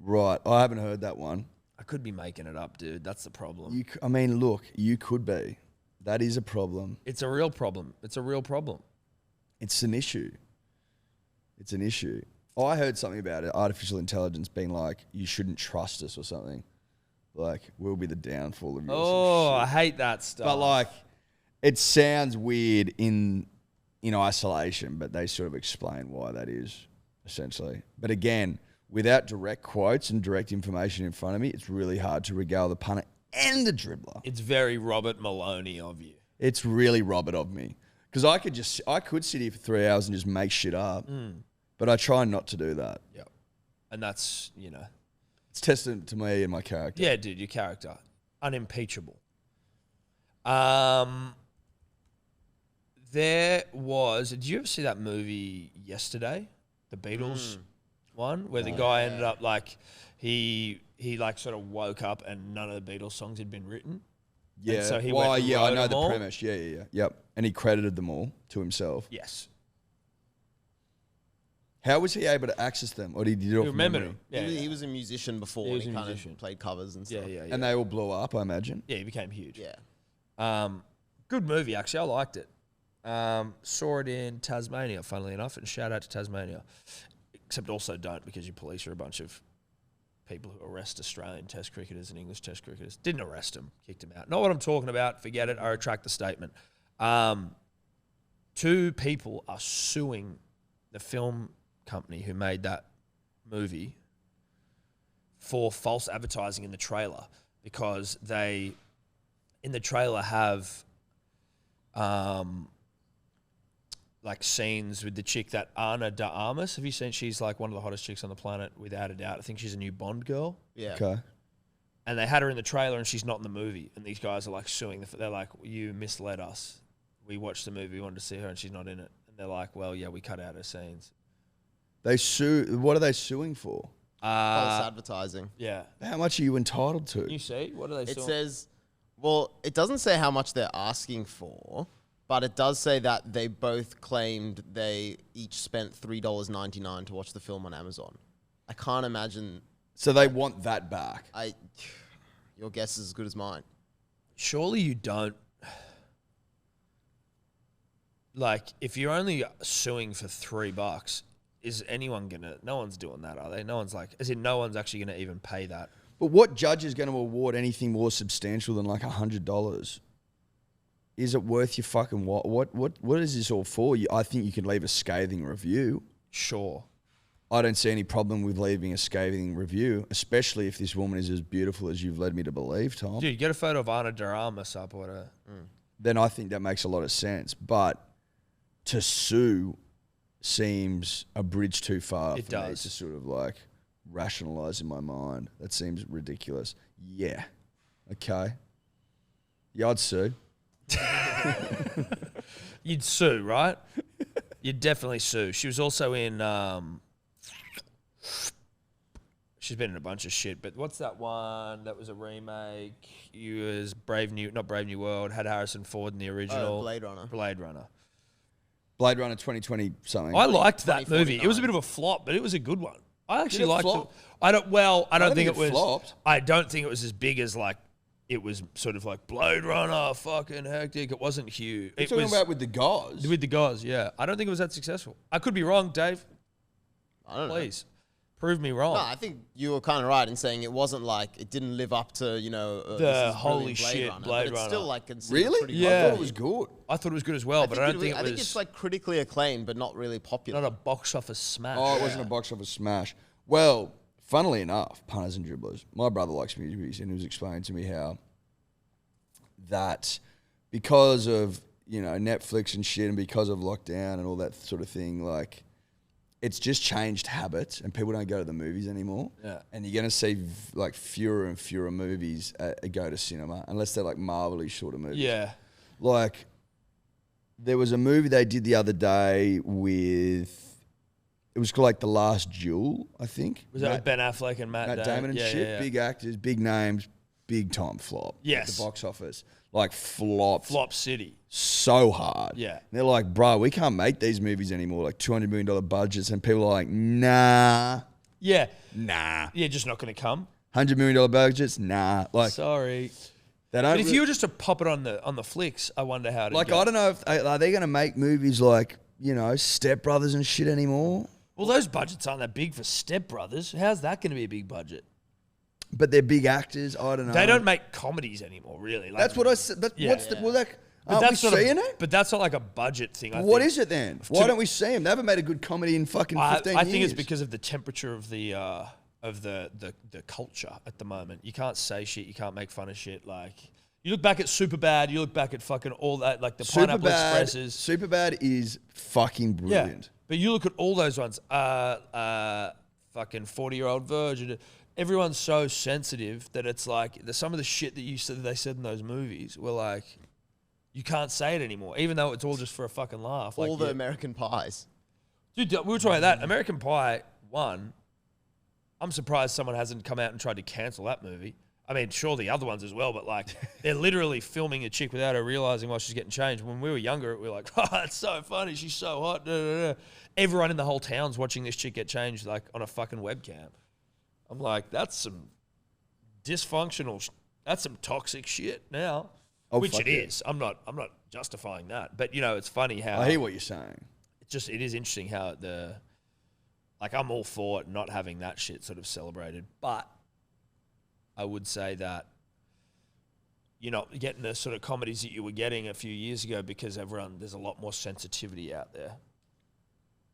Speaker 2: Right. I haven't heard that one.
Speaker 1: I could be making it up, dude. That's the problem.
Speaker 2: I mean, look, you could be. That is a problem.
Speaker 1: It's a real problem. It's a real problem.
Speaker 2: It's an issue. It's an issue. I heard something about it, artificial intelligence being like, you shouldn't trust us or something. Like, we'll be the downfall of yours.
Speaker 1: Oh, I hate that stuff.
Speaker 2: But like, it sounds weird in isolation, but they sort of explain why that is, essentially. But again, without direct quotes and direct information in front of me, it's really hard to regale the punter and the dribbler.
Speaker 1: It's very Robert Maloney of you.
Speaker 2: It's really Robert of me. Because I could sit here for 3 hours and just make shit up, but I try not to do that.
Speaker 1: Yeah. And that's,
Speaker 2: It's testament to me and my character.
Speaker 1: Yeah, dude, your character. Unimpeachable. There was... Did you ever see that movie Yesterday? The Beatles one? Where the guy ended up like... He like sort of woke up and none of the Beatles songs had been written.
Speaker 2: Yeah.
Speaker 1: And so he
Speaker 2: I
Speaker 1: went and
Speaker 2: know
Speaker 1: wrote
Speaker 2: the
Speaker 1: them all.
Speaker 2: premise. Yeah. Yep. And he credited them all to himself.
Speaker 1: Yes.
Speaker 2: How was he able to access them? Or did he do it
Speaker 1: You
Speaker 2: off
Speaker 1: remember
Speaker 2: memory?
Speaker 1: him? Yeah,
Speaker 3: He was a musician before.
Speaker 1: He was
Speaker 3: He
Speaker 1: a
Speaker 3: kind
Speaker 1: musician.
Speaker 3: of played covers and
Speaker 1: Yeah,
Speaker 3: stuff.
Speaker 1: yeah.
Speaker 2: And they all blew up, I imagine.
Speaker 1: Yeah, he became huge.
Speaker 3: Yeah.
Speaker 1: Good movie, actually. I liked it. Saw it in Tasmania, funnily enough, and shout out to Tasmania. Except also don't, because your police are a bunch of people who arrest Australian Test cricketers and English Test cricketers. Didn't arrest them, kicked them out. Not what I'm talking about. Forget it. I retract the statement. 2 people are suing the film company who made that movie for false advertising in the trailer, because they, in the trailer, have like scenes with the chick, that Ana de Armas. Have you seen? She's like one of the hottest chicks on the planet, without a doubt. I think she's a new Bond girl.
Speaker 3: Yeah.
Speaker 2: Okay.
Speaker 1: And they had her in the trailer and she's not in the movie. And these guys are like suing. They're like, you misled us. We watched the movie, we wanted to see her and she's not in it. And they're like, well, yeah, we cut out her scenes.
Speaker 2: They sue. What are they suing for?
Speaker 3: False advertising.
Speaker 1: Yeah.
Speaker 2: How much are you entitled to?
Speaker 1: You see? What are they
Speaker 3: It
Speaker 1: suing?
Speaker 3: says, well, it doesn't say how much they're asking for, but it does say that they both claimed they each spent $3.99 to watch the film on Amazon. I can't imagine.
Speaker 2: So they want that back.
Speaker 3: Your guess is as good as mine.
Speaker 1: Surely you don't. Like, if you're only suing for $3, is anyone gonna? No one's doing that, are they? No one's like, as in, no one's actually gonna even pay that.
Speaker 2: But what judge is going to award anything more substantial than like $100? Is it worth your fucking what is this all for? I think you can leave a scathing review.
Speaker 1: Sure.
Speaker 2: I don't see any problem with leaving a scathing review, especially if this woman is as beautiful as you've led me to believe, Tom.
Speaker 1: Dude, get a photo of Ana de Armas up or whatever.
Speaker 2: Then I think that makes a lot of sense. But to sue seems a bridge too far
Speaker 1: It
Speaker 2: for me
Speaker 1: does.
Speaker 2: to sort of like rationalize in my mind. That seems ridiculous. Yeah. Okay. Yeah, I'd sue.
Speaker 1: You'd sue, right? You'd definitely sue. She was also in... she's been in a bunch of shit, but what's that one that was a remake? It was not Brave New World, had Harrison Ford in the original.
Speaker 3: Blade Runner.
Speaker 1: Blade Runner.
Speaker 2: Blade Runner 2020 something.
Speaker 1: I liked that movie. It was a
Speaker 3: 2049.
Speaker 1: bit of a flop, but it was a good one. I actually
Speaker 2: it
Speaker 1: liked it.
Speaker 2: flop?
Speaker 1: I don't think it was.
Speaker 2: flopped.
Speaker 1: I don't think it was as big as like it was sort of like Blade Runner, fucking hectic. It wasn't huge.
Speaker 2: You're talking about with the guys.
Speaker 1: With the guys, yeah. I don't think it was that successful. I could be wrong, Dave.
Speaker 3: I don't know.
Speaker 1: Please prove me wrong.
Speaker 3: No, I think you were kind of right in saying it wasn't like it didn't live up to
Speaker 1: The holy shit
Speaker 3: Blade
Speaker 1: Blade
Speaker 3: Runner. But it's still
Speaker 1: Runner.
Speaker 3: like considered
Speaker 2: Really?
Speaker 3: pretty
Speaker 1: Yeah.
Speaker 2: I
Speaker 3: good.
Speaker 2: thought it was good.
Speaker 1: I thought it was good as well, but I don't think it was.
Speaker 3: I think it's like critically acclaimed, but not really popular.
Speaker 1: not a box office smash.
Speaker 2: Oh, it wasn't a box office smash. Well, funnily enough, punters and dribblers, my brother likes music movies, and he was explaining to me how that because of, Netflix and shit and because of lockdown and all that sort of thing, like, it's just changed habits and people don't go to the movies anymore.
Speaker 1: Yeah.
Speaker 2: And you're going to see like fewer and fewer movies go to cinema unless they're like Marvel-y sort of movies.
Speaker 1: Yeah.
Speaker 2: Like, there was a movie they did the other day with, it was called like The Last Duel, I think.
Speaker 1: Was that with Ben Affleck and Matt
Speaker 2: Damon and shit?
Speaker 1: Yeah.
Speaker 2: Big actors, big names, big time flop.
Speaker 1: Yes.
Speaker 2: At the box office. Like flopped
Speaker 1: Flop City.
Speaker 2: so hard.
Speaker 1: Yeah.
Speaker 2: And they're like, bro, we can't make these movies anymore, like $200 million budgets. And people are like, nah.
Speaker 1: Yeah.
Speaker 2: Nah.
Speaker 1: Yeah, just not going to come.
Speaker 2: $100 million budgets? Nah. Like,
Speaker 1: Sorry.
Speaker 2: they don't
Speaker 1: But if
Speaker 2: really-
Speaker 1: you were just to pop it on the flicks, I wonder how to
Speaker 2: like,
Speaker 1: go.
Speaker 2: I don't know if, are they going to make movies like, Step Brothers and shit anymore?
Speaker 1: Well, those budgets aren't that big for Step Brothers. How's that going to be a big budget?
Speaker 2: But they're big actors. I don't know.
Speaker 1: They don't make comedies anymore, really. Like,
Speaker 2: That's what I said. But
Speaker 1: Yeah,
Speaker 2: what's
Speaker 1: yeah.
Speaker 2: the, well, like,
Speaker 1: but
Speaker 2: aren't we
Speaker 1: that's not
Speaker 2: seeing
Speaker 1: a,
Speaker 2: it?
Speaker 1: But that's not like a budget thing.
Speaker 2: What is it then? Why don't we see them? They haven't made a good comedy in fucking 15 years.
Speaker 1: I think it's because of the temperature of the culture at the moment. You can't say shit. You can't make fun of shit. Like, you look back at Superbad. You look back at fucking all that, like the Pineapple Expresses.
Speaker 2: Superbad is fucking brilliant.
Speaker 1: Yeah. But you look at all those ones. Fucking 40-Year-Old Virgin. Everyone's so sensitive that it's like some of the shit that they said in those movies were like, you can't say it anymore, even though it's all just for a fucking laugh. Like,
Speaker 3: All the American Pies.
Speaker 1: Dude, we were talking about that. American Pie 1, I'm surprised someone hasn't come out and tried to cancel that movie. I mean, sure, the other ones as well, but like, they're literally filming a chick without her realizing while she's getting changed. When we were younger, we were like, oh, that's so funny. She's so hot. Da, da, da. Everyone in the whole town's watching this chick get changed like on a fucking webcam. I'm like, that's some dysfunctional, that's some toxic shit now, which
Speaker 2: fuck
Speaker 1: it is. I'm not justifying that, but it's funny how
Speaker 2: I hear what you're saying.
Speaker 1: it is interesting how I'm all for not having that shit sort of celebrated, but I would say that you're not getting the sort of comedies that you were getting a few years ago because there's a lot more sensitivity out there.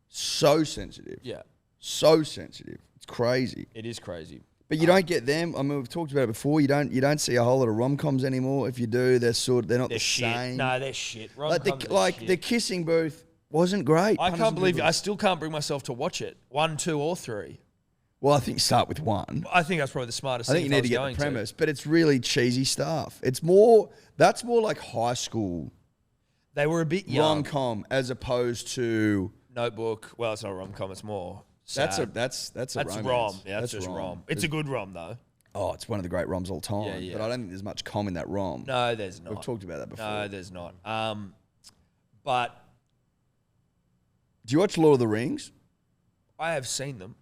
Speaker 2: So sensitive.
Speaker 1: Yeah,
Speaker 2: So sensitive. It's crazy.
Speaker 1: it is crazy.
Speaker 2: But you don't get them. I mean, we've talked about it before. You don't see a whole lot of rom-coms anymore. If you do, they're not
Speaker 1: They're
Speaker 2: the
Speaker 1: shit.
Speaker 2: same.
Speaker 1: No, they're shit.
Speaker 2: like
Speaker 1: Rom-coms are shit.
Speaker 2: the kissing booth wasn't great.
Speaker 1: I
Speaker 2: Punters
Speaker 1: can't
Speaker 2: and
Speaker 1: believe it. I
Speaker 2: dribblers.
Speaker 1: still can't bring myself to watch it. 1, 2, or 3.
Speaker 2: Well, I think start with one.
Speaker 1: I think that's probably the smartest
Speaker 2: I
Speaker 1: thing.
Speaker 2: think you
Speaker 1: if
Speaker 2: need to
Speaker 1: was
Speaker 2: get the
Speaker 1: going
Speaker 2: premise, but it's really cheesy stuff. That's more like high school
Speaker 1: They were a bit young.
Speaker 2: rom-com as opposed to
Speaker 1: Notebook. Well, it's not a rom-com. It's more
Speaker 2: that's
Speaker 1: sad.
Speaker 2: That's
Speaker 1: romance.
Speaker 2: romance.
Speaker 1: Yeah, that's just rom. It's a good rom though.
Speaker 2: Oh, it's one of the great roms all time.
Speaker 1: Yeah, yeah.
Speaker 2: But I don't think there's much com in that rom.
Speaker 1: No, there's not.
Speaker 2: We've talked about that before.
Speaker 1: No, there's not. But
Speaker 2: Do you watch Lord of the Rings?
Speaker 1: I have seen them.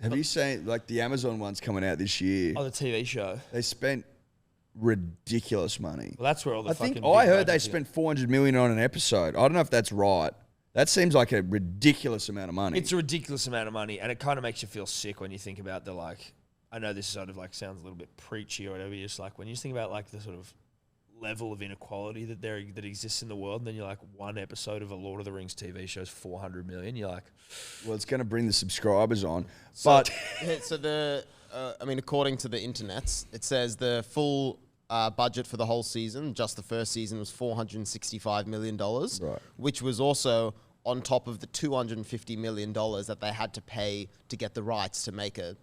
Speaker 2: Have you seen like the Amazon one's coming out this year?
Speaker 1: Oh, the TV show.
Speaker 2: They spent ridiculous money.
Speaker 1: Well, that's where all the
Speaker 2: I
Speaker 1: fucking.
Speaker 2: think
Speaker 1: big
Speaker 2: I heard they
Speaker 1: budgets
Speaker 2: spent $400 million on an episode. I don't know if that's right. That seems like a ridiculous amount of money.
Speaker 1: It's a ridiculous amount of money, and it kind of makes you feel sick when you think about the like. I know this sort of like sounds a little bit preachy or whatever. You're just like when you just think about like the sort of level of inequality that exists in the world, and then you're like one episode of a Lord of the Rings TV show is 400 million. You're like,
Speaker 2: Well, it's going to bring the subscribers on.
Speaker 3: So,
Speaker 2: But
Speaker 3: according to the internets, it says the full budget for the whole season, just the first season, was $465 million,
Speaker 2: Right.
Speaker 3: which was also on top of the $250 million that they had to pay to get the rights to make a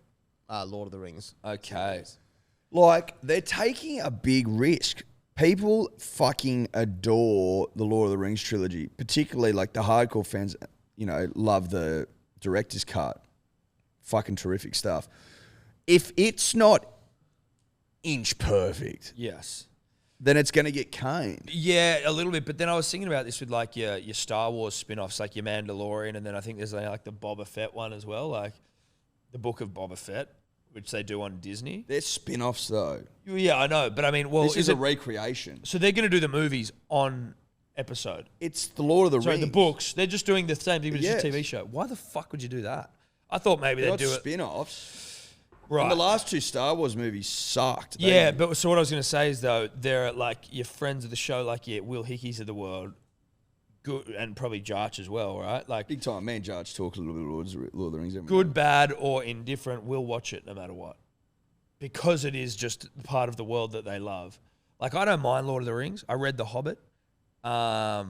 Speaker 3: Lord of the Rings.
Speaker 1: okay,
Speaker 2: like they're taking a big risk. People fucking adore the Lord of the Rings trilogy, particularly like the hardcore fans, love the director's cut. Fucking terrific stuff. If it's not inch perfect,
Speaker 1: yes.
Speaker 2: then it's going to get caned.
Speaker 1: Yeah, a little bit. But then I was thinking about this with like your Star Wars spin-offs, like your Mandalorian, and then I think there's like the Boba Fett one as well. Like, the Book of Boba Fett, which they do on Disney.
Speaker 2: They're spin-offs though.
Speaker 1: Yeah, I know, but I mean, well,
Speaker 2: This is a recreation.
Speaker 1: So they're going to do the movies on episode.
Speaker 2: It's the Lord of the
Speaker 1: Sorry,
Speaker 2: Rings.
Speaker 1: the books. They're just doing the same thing, but
Speaker 2: Yes.
Speaker 1: it's a TV show. Why the fuck would you do that? I thought maybe
Speaker 2: They're
Speaker 1: they'd
Speaker 2: not
Speaker 1: do it.
Speaker 2: spin-offs.
Speaker 1: Right.
Speaker 2: And the last 2 Star Wars movies sucked.
Speaker 1: Yeah, but so what I was going to say is though, they're like your friends of the show, like Will Hickeys of the world, good, and probably Jarch as well, right? Like
Speaker 2: Big time. Me and Judge talk a little bit of Lord of the Rings.
Speaker 1: good, bad, or indifferent, we'll watch it no matter what, because it is just part of the world that they love. Like I don't mind Lord of the Rings. I read The Hobbit.
Speaker 2: Are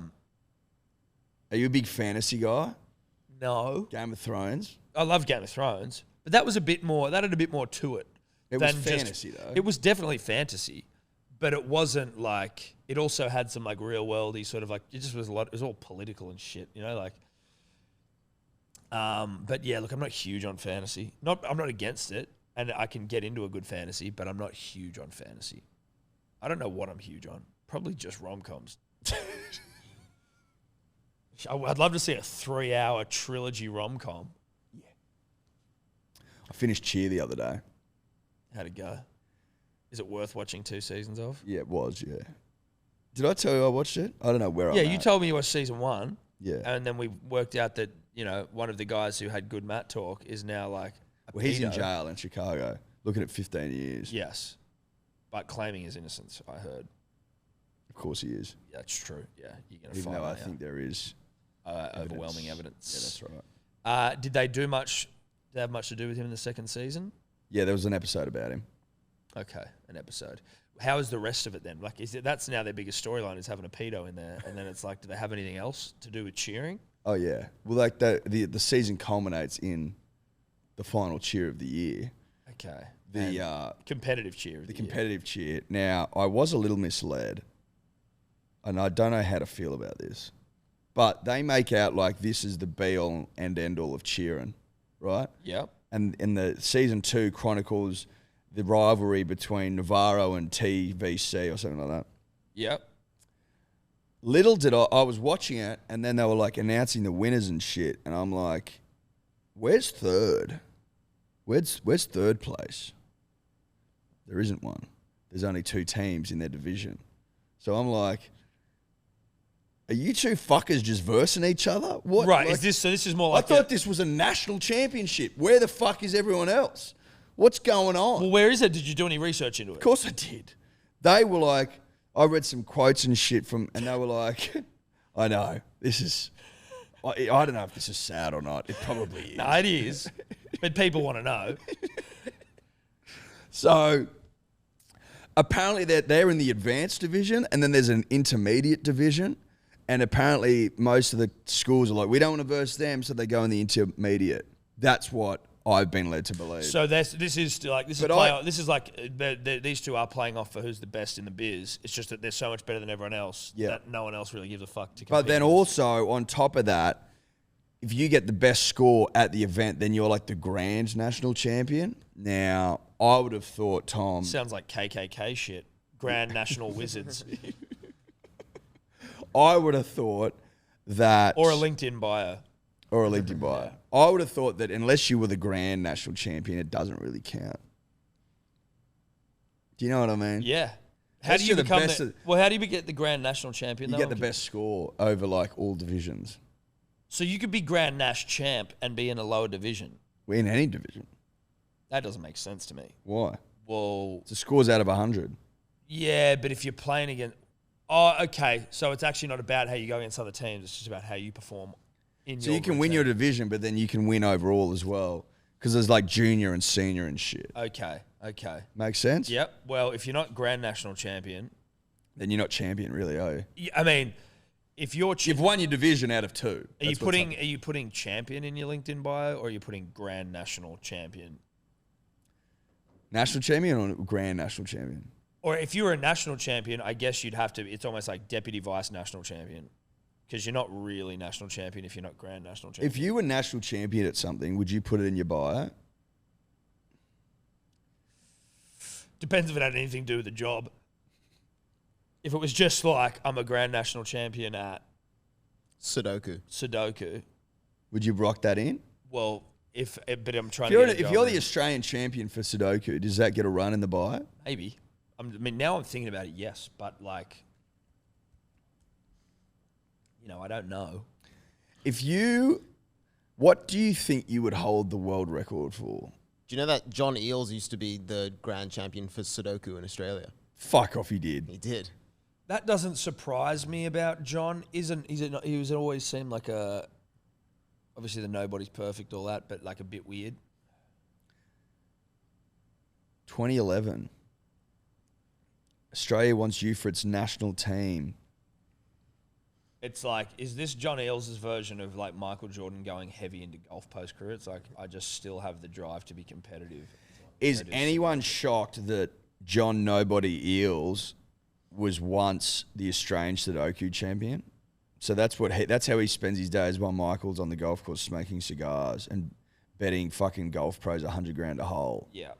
Speaker 2: you a big fantasy guy?
Speaker 1: No,
Speaker 2: Game of Thrones?
Speaker 1: I love Game of Thrones, but that was a bit more. That had a bit more to it.
Speaker 2: It was
Speaker 1: than
Speaker 2: fantasy though.
Speaker 1: It was definitely fantasy, but it wasn't like. It also had some like real worldy sort of like. It just was a lot. It was all political and shit, you know, like. But yeah, look, I'm not huge on fantasy. I'm not against it, and I can get into a good fantasy, but I'm not huge on fantasy. I don't know what I'm huge on. Probably just rom-coms. I'd love to see a 3-hour trilogy rom-com.
Speaker 2: I finished Cheer the other day.
Speaker 1: How'd it go? Is it worth watching 2 seasons of?
Speaker 2: Yeah, it was, yeah. Did I tell you I watched it? I don't know where
Speaker 1: Yeah,
Speaker 2: I'm
Speaker 1: you
Speaker 2: at.
Speaker 1: told me you watched season 1.
Speaker 2: Yeah.
Speaker 1: And then we worked out that, you know, one of the guys who had good Matt talk is now like a
Speaker 2: Well, he's in
Speaker 1: pedo.
Speaker 2: jail in Chicago, looking at 15 years.
Speaker 1: Yes. But claiming his innocence, I heard.
Speaker 2: Of course he is.
Speaker 1: Yeah, that's true. Yeah, you're going to
Speaker 2: Even
Speaker 1: find
Speaker 2: though I
Speaker 1: that out.
Speaker 2: think there is
Speaker 1: Overwhelming evidence.
Speaker 2: Yeah, that's right.
Speaker 1: Did they do much? Did they have much to do with him in the second season?
Speaker 2: Yeah, there was an episode about him.
Speaker 1: Okay, an episode. How is the rest of it then? Like, that's now their biggest storyline is having a pedo in there, and then it's like, do they have anything else to do with cheering?
Speaker 2: Oh yeah. Well, like the season culminates in the final cheer of the year.
Speaker 1: Okay.
Speaker 2: The
Speaker 1: competitive cheer. Of
Speaker 2: the
Speaker 1: the year.
Speaker 2: competitive cheer. Now, I was a little misled, and I don't know how to feel about this, but they make out like this is the be all and end all of cheering, right?
Speaker 1: Yep.
Speaker 2: And in the season 2 chronicles the rivalry between Navarro and TVC or something like that.
Speaker 1: Yep.
Speaker 2: Little did I was watching it, and then they were like announcing the winners and shit, and I'm like, where's third? Where's third place? There isn't one. There's only 2 teams in their division. So I'm like, are you two fuckers just versing each other? What?
Speaker 1: Right.
Speaker 2: Like,
Speaker 1: This is more
Speaker 2: I
Speaker 1: like
Speaker 2: thought this was a national championship. Where the fuck is everyone else? What's going on?
Speaker 1: Well, where is it? Did you do any research into it?
Speaker 2: Of course I did. They were like, I read some quotes and shit from, and they were like, I know, this is, I don't know if this is sad or not. It probably is.
Speaker 1: No, it is. But people want to know.
Speaker 2: So apparently they're in the advanced division, and then there's an intermediate division. And apparently most of the schools are like, we don't want to verse them, so they go in the intermediate. That's what I've been led to believe.
Speaker 1: So this is like
Speaker 2: But
Speaker 1: this is like these two are playing off for who's the best in the biz. It's just that they're so much better than everyone else that no one else really gives a fuck to compete.
Speaker 2: But then also on top of that, if you get the best score at the event, then you're like the grand national champion. Now, I would have thought, Tom,
Speaker 1: sounds like KKK shit. Grand National Wizards
Speaker 2: I would have thought that,
Speaker 1: or a LinkedIn bio.
Speaker 2: or a LinkedIn bio. I would have thought that unless you were the grand national champion, it doesn't really count. Do you know what I mean?
Speaker 1: Yeah. How
Speaker 2: Unless
Speaker 1: do you
Speaker 2: you're the
Speaker 1: become
Speaker 2: best
Speaker 1: the,
Speaker 2: of-
Speaker 1: well? How do you get the grand national champion?
Speaker 2: You
Speaker 1: though?
Speaker 2: get the best score over like all divisions.
Speaker 1: So you could be grand nash champ and be in a lower division.
Speaker 2: In any division.
Speaker 1: That doesn't make sense to me.
Speaker 2: Why?
Speaker 1: Well,
Speaker 2: The score's out of 100.
Speaker 1: yeah, but if you're playing against, oh, okay. So it's actually not about how you go against other teams. It's just about how you perform in
Speaker 2: So
Speaker 1: your
Speaker 2: you can win
Speaker 1: team.
Speaker 2: your division, but then you can win overall as well. Because there's like junior and senior and shit.
Speaker 1: Okay.
Speaker 2: Makes sense?
Speaker 1: Yep. Well, if you're not grand national champion,
Speaker 2: Then you're not champion, really, are you?
Speaker 1: I mean, if you're
Speaker 2: You've won your division out of 2.
Speaker 1: Are you
Speaker 2: That's what's
Speaker 1: putting
Speaker 2: happening.
Speaker 1: champion in your LinkedIn bio, or are you putting grand national champion?
Speaker 2: National champion or grand national champion?
Speaker 1: Or if you were a national champion, I guess you'd have to. It's almost like deputy vice national champion, because you're not really national champion if you're not grand national champion.
Speaker 2: If you were national champion at something, would you put it in your bio?
Speaker 1: Depends if it had anything to do with the job. If it was just like I'm a grand national champion at
Speaker 3: Sudoku.
Speaker 1: Sudoku,
Speaker 2: Would you rock that in?
Speaker 1: well, But I'm trying
Speaker 2: If you're the Australian champion for Sudoku, does that get a run in the buy?
Speaker 1: Maybe. I mean, now I'm thinking about it, yes. But, like, I don't know.
Speaker 2: What do you think you would hold the world record for?
Speaker 3: Do you know that John Eales used to be the grand champion for Sudoku in Australia?
Speaker 2: Fuck off, he did.
Speaker 3: He did.
Speaker 1: That doesn't surprise me about John. He was always seemed like obviously the nobody's perfect, all that, but like a bit weird.
Speaker 2: 2011. Australia wants you for its national team.
Speaker 1: It's like, is this John Eales' version of like Michael Jordan going heavy into golf post career? It's like, I just still have the drive to be competitive.
Speaker 2: Is anyone shocked that John Nobody Eales was once the Australian Sudoku champion? So that's how he spends his days while Michael's on the golf course smoking cigars and betting fucking golf pros $100,000 a hole.
Speaker 1: Yeah.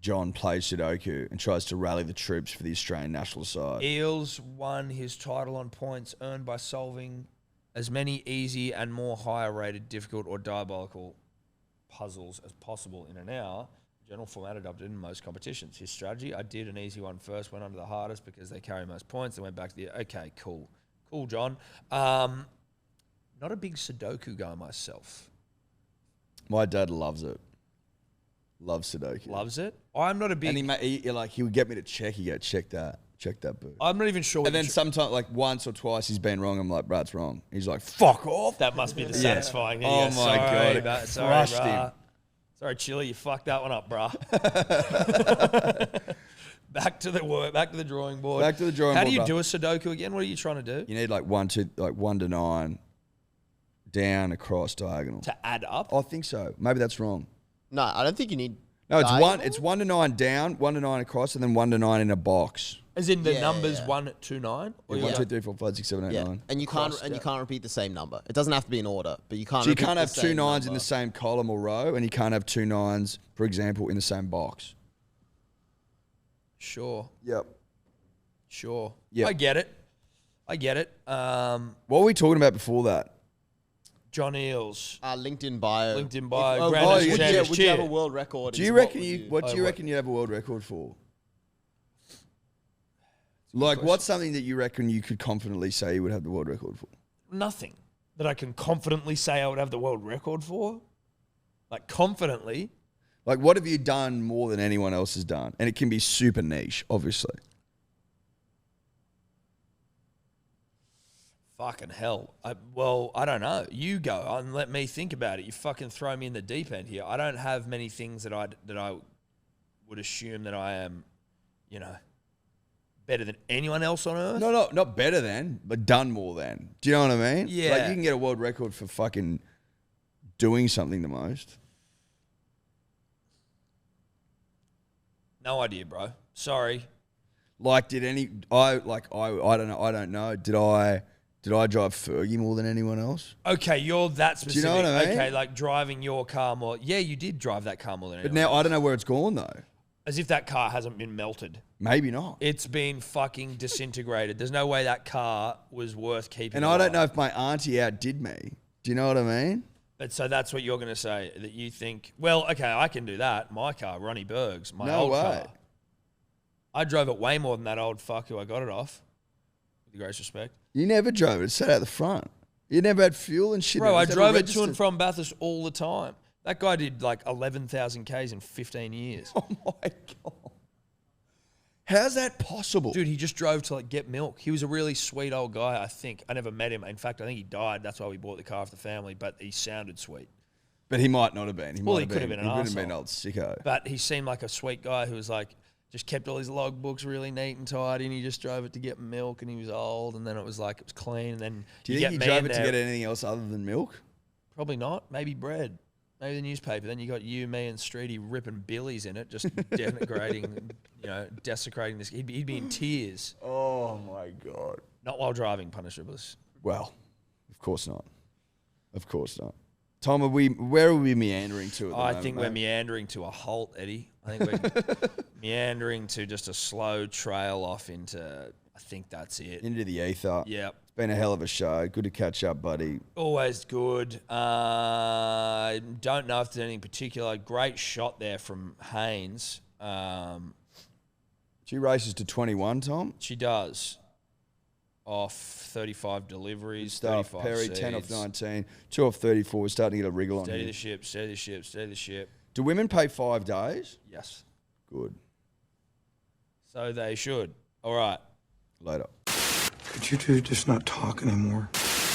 Speaker 2: John plays Sudoku and tries to rally the troops for the Australian national side.
Speaker 1: Eales won his title on points earned by solving as many easy and more higher rated difficult or diabolical puzzles as possible in an hour. General format adopted in most competitions. His strategy, I did an easy one first, went on to the hardest because they carry most points, then went back to the... Okay, cool. Cool, John. Not a big Sudoku guy myself.
Speaker 2: My dad loves it. Loves Sudoku.
Speaker 1: Loves it? I'm not a big...
Speaker 2: And he would get me to check. He'd go, check that book.
Speaker 1: I'm not even sure.
Speaker 2: And then sometimes, like once or twice, he's been wrong. I'm like, bruh, it's wrong. He's like, fuck off.
Speaker 1: That must be the satisfying.
Speaker 2: Yeah. Oh my God.
Speaker 1: It
Speaker 2: Sorry,
Speaker 1: crushed
Speaker 2: him.
Speaker 1: Sorry, Chili, you fucked that one up, bruh. Back to the drawing board.
Speaker 2: Back to the drawing board.
Speaker 1: How do you do a Sudoku again? What are you trying to do?
Speaker 2: You need like 1 to 9, down, across, diagonal.
Speaker 1: To add up?
Speaker 2: I think so. Maybe that's wrong.
Speaker 3: No, I don't think you need.
Speaker 2: No, it's
Speaker 3: diagonal?
Speaker 2: It's 1 to 9 down, 1 to 9 across, and then 1 to 9 in a box.
Speaker 1: As in the
Speaker 3: Yeah,
Speaker 1: numbers
Speaker 3: yeah.
Speaker 1: 1 to 9? Or
Speaker 2: 1, 2, 3, 4, 5, 6, 7, 8,
Speaker 3: Yeah,
Speaker 2: 9.
Speaker 3: and you can't repeat the same number. It doesn't have to be in order, but you can't.
Speaker 2: So you
Speaker 3: repeat
Speaker 2: can't
Speaker 3: the
Speaker 2: have 2
Speaker 3: same
Speaker 2: 9s in
Speaker 3: number.
Speaker 2: the same column or row, and you can't have 2 9s, for example, in the same box.
Speaker 1: Sure.
Speaker 2: Yep.
Speaker 1: Sure.
Speaker 2: Yep.
Speaker 1: I get it.
Speaker 2: What were we talking about before that?
Speaker 1: John Eales.
Speaker 3: LinkedIn bio.
Speaker 1: LinkedIn bio.
Speaker 3: Oh,
Speaker 1: Grand
Speaker 3: would,
Speaker 1: National
Speaker 3: you, would you have a
Speaker 1: Championship.
Speaker 3: world record?
Speaker 2: Do
Speaker 3: is
Speaker 2: you
Speaker 3: what
Speaker 2: reckon
Speaker 3: would
Speaker 2: you? What do you reckon you have a world record for? Like, what's something that you reckon you could confidently say you would have the world record for?
Speaker 1: Nothing that I can confidently say I would have the world record for. Like, confidently.
Speaker 2: Like, what have you done more than anyone else has done? And it can be super niche, obviously.
Speaker 1: Fucking hell. I don't know. You go and let me think about it. You fucking throw me in the deep end here. I don't have many things that I would assume that I am, better than anyone else on earth.
Speaker 2: No, not better than, but done more than. Do you know what I mean?
Speaker 1: Yeah.
Speaker 2: Like, you can get a world record for fucking doing something the most.
Speaker 1: No idea, bro. Sorry.
Speaker 2: Like, I don't know. Did I drive Fergie more than anyone else?
Speaker 1: Okay, you're that specific.
Speaker 2: Do you know what I mean?
Speaker 1: Okay, like driving your car more. Yeah, you did drive that car more than
Speaker 2: But
Speaker 1: anyone
Speaker 2: now
Speaker 1: else.
Speaker 2: I don't know where it's gone though.
Speaker 1: As if that car hasn't been melted.
Speaker 2: Maybe not.
Speaker 1: It's been fucking disintegrated. There's no way that car was worth keeping.
Speaker 2: And I don't know if my auntie outdid me. Do you know what I mean?
Speaker 1: But so that's what you're going to say, that you think, well, okay, I can do that. My car, Ronnie Berg's, my old car. I drove it way more than that old fuck who I got it off. With greatest respect.
Speaker 2: You never drove it. It sat out the front. You never had fuel and shit.
Speaker 1: Bro, I
Speaker 2: Is that
Speaker 1: drove
Speaker 2: all
Speaker 1: it to and
Speaker 2: registered?
Speaker 1: from Bathurst all the time. That guy did like 11,000 Ks in 15 years.
Speaker 2: Oh my God. How's that possible?
Speaker 1: Dude, he just drove to like get milk. He was a really sweet old guy, I think. I never met him. In fact, I think he died. That's why we bought the car off the family, but he sounded sweet.
Speaker 2: But he might not have been.
Speaker 1: Well, he could have been an
Speaker 2: He could have been
Speaker 1: arsehole.
Speaker 2: an old sicko.
Speaker 1: But he seemed like a sweet guy who was like, just kept all his logbooks really neat and tidy, and he just drove it to get milk, and he was old, and then it was like, it was clean, and then
Speaker 2: Do you think he
Speaker 1: get me
Speaker 2: drove
Speaker 1: in
Speaker 2: it to
Speaker 1: there.
Speaker 2: get anything else other than milk?
Speaker 1: Probably not. Maybe bread. Maybe the newspaper. Then you got you, me, and Streety ripping billies in it, just denigrating, desecrating this. He'd be in tears.
Speaker 2: Oh my God.
Speaker 1: Not while driving, Punishables.
Speaker 2: Well, of course not. Of course not. Tom, where are we meandering to at the
Speaker 1: I
Speaker 2: moment,
Speaker 1: think
Speaker 2: mate?
Speaker 1: we're meandering to a halt, Eddie. I think we're meandering to just a slow trail off into I think that's it.
Speaker 2: Into the ether.
Speaker 1: Yeah.
Speaker 2: It's been a hell of a show. Good to catch up, buddy.
Speaker 1: Always good. Don't know if there's anything particular. Great shot there from Haynes.
Speaker 2: She races to 21, Tom.
Speaker 1: She does. Off 35 deliveries,
Speaker 2: Stuff.
Speaker 1: 35
Speaker 2: Perry,
Speaker 1: seeds.
Speaker 2: 10 off 19. 2 off 34. We're starting to get a wriggle on
Speaker 1: Steady
Speaker 2: here.
Speaker 1: the ship, steady the ship, steady the ship.
Speaker 2: Do women pay 5 days?
Speaker 1: Yes.
Speaker 2: Good.
Speaker 1: So they should. All right.
Speaker 2: Later.
Speaker 4: Could you two just not talk anymore?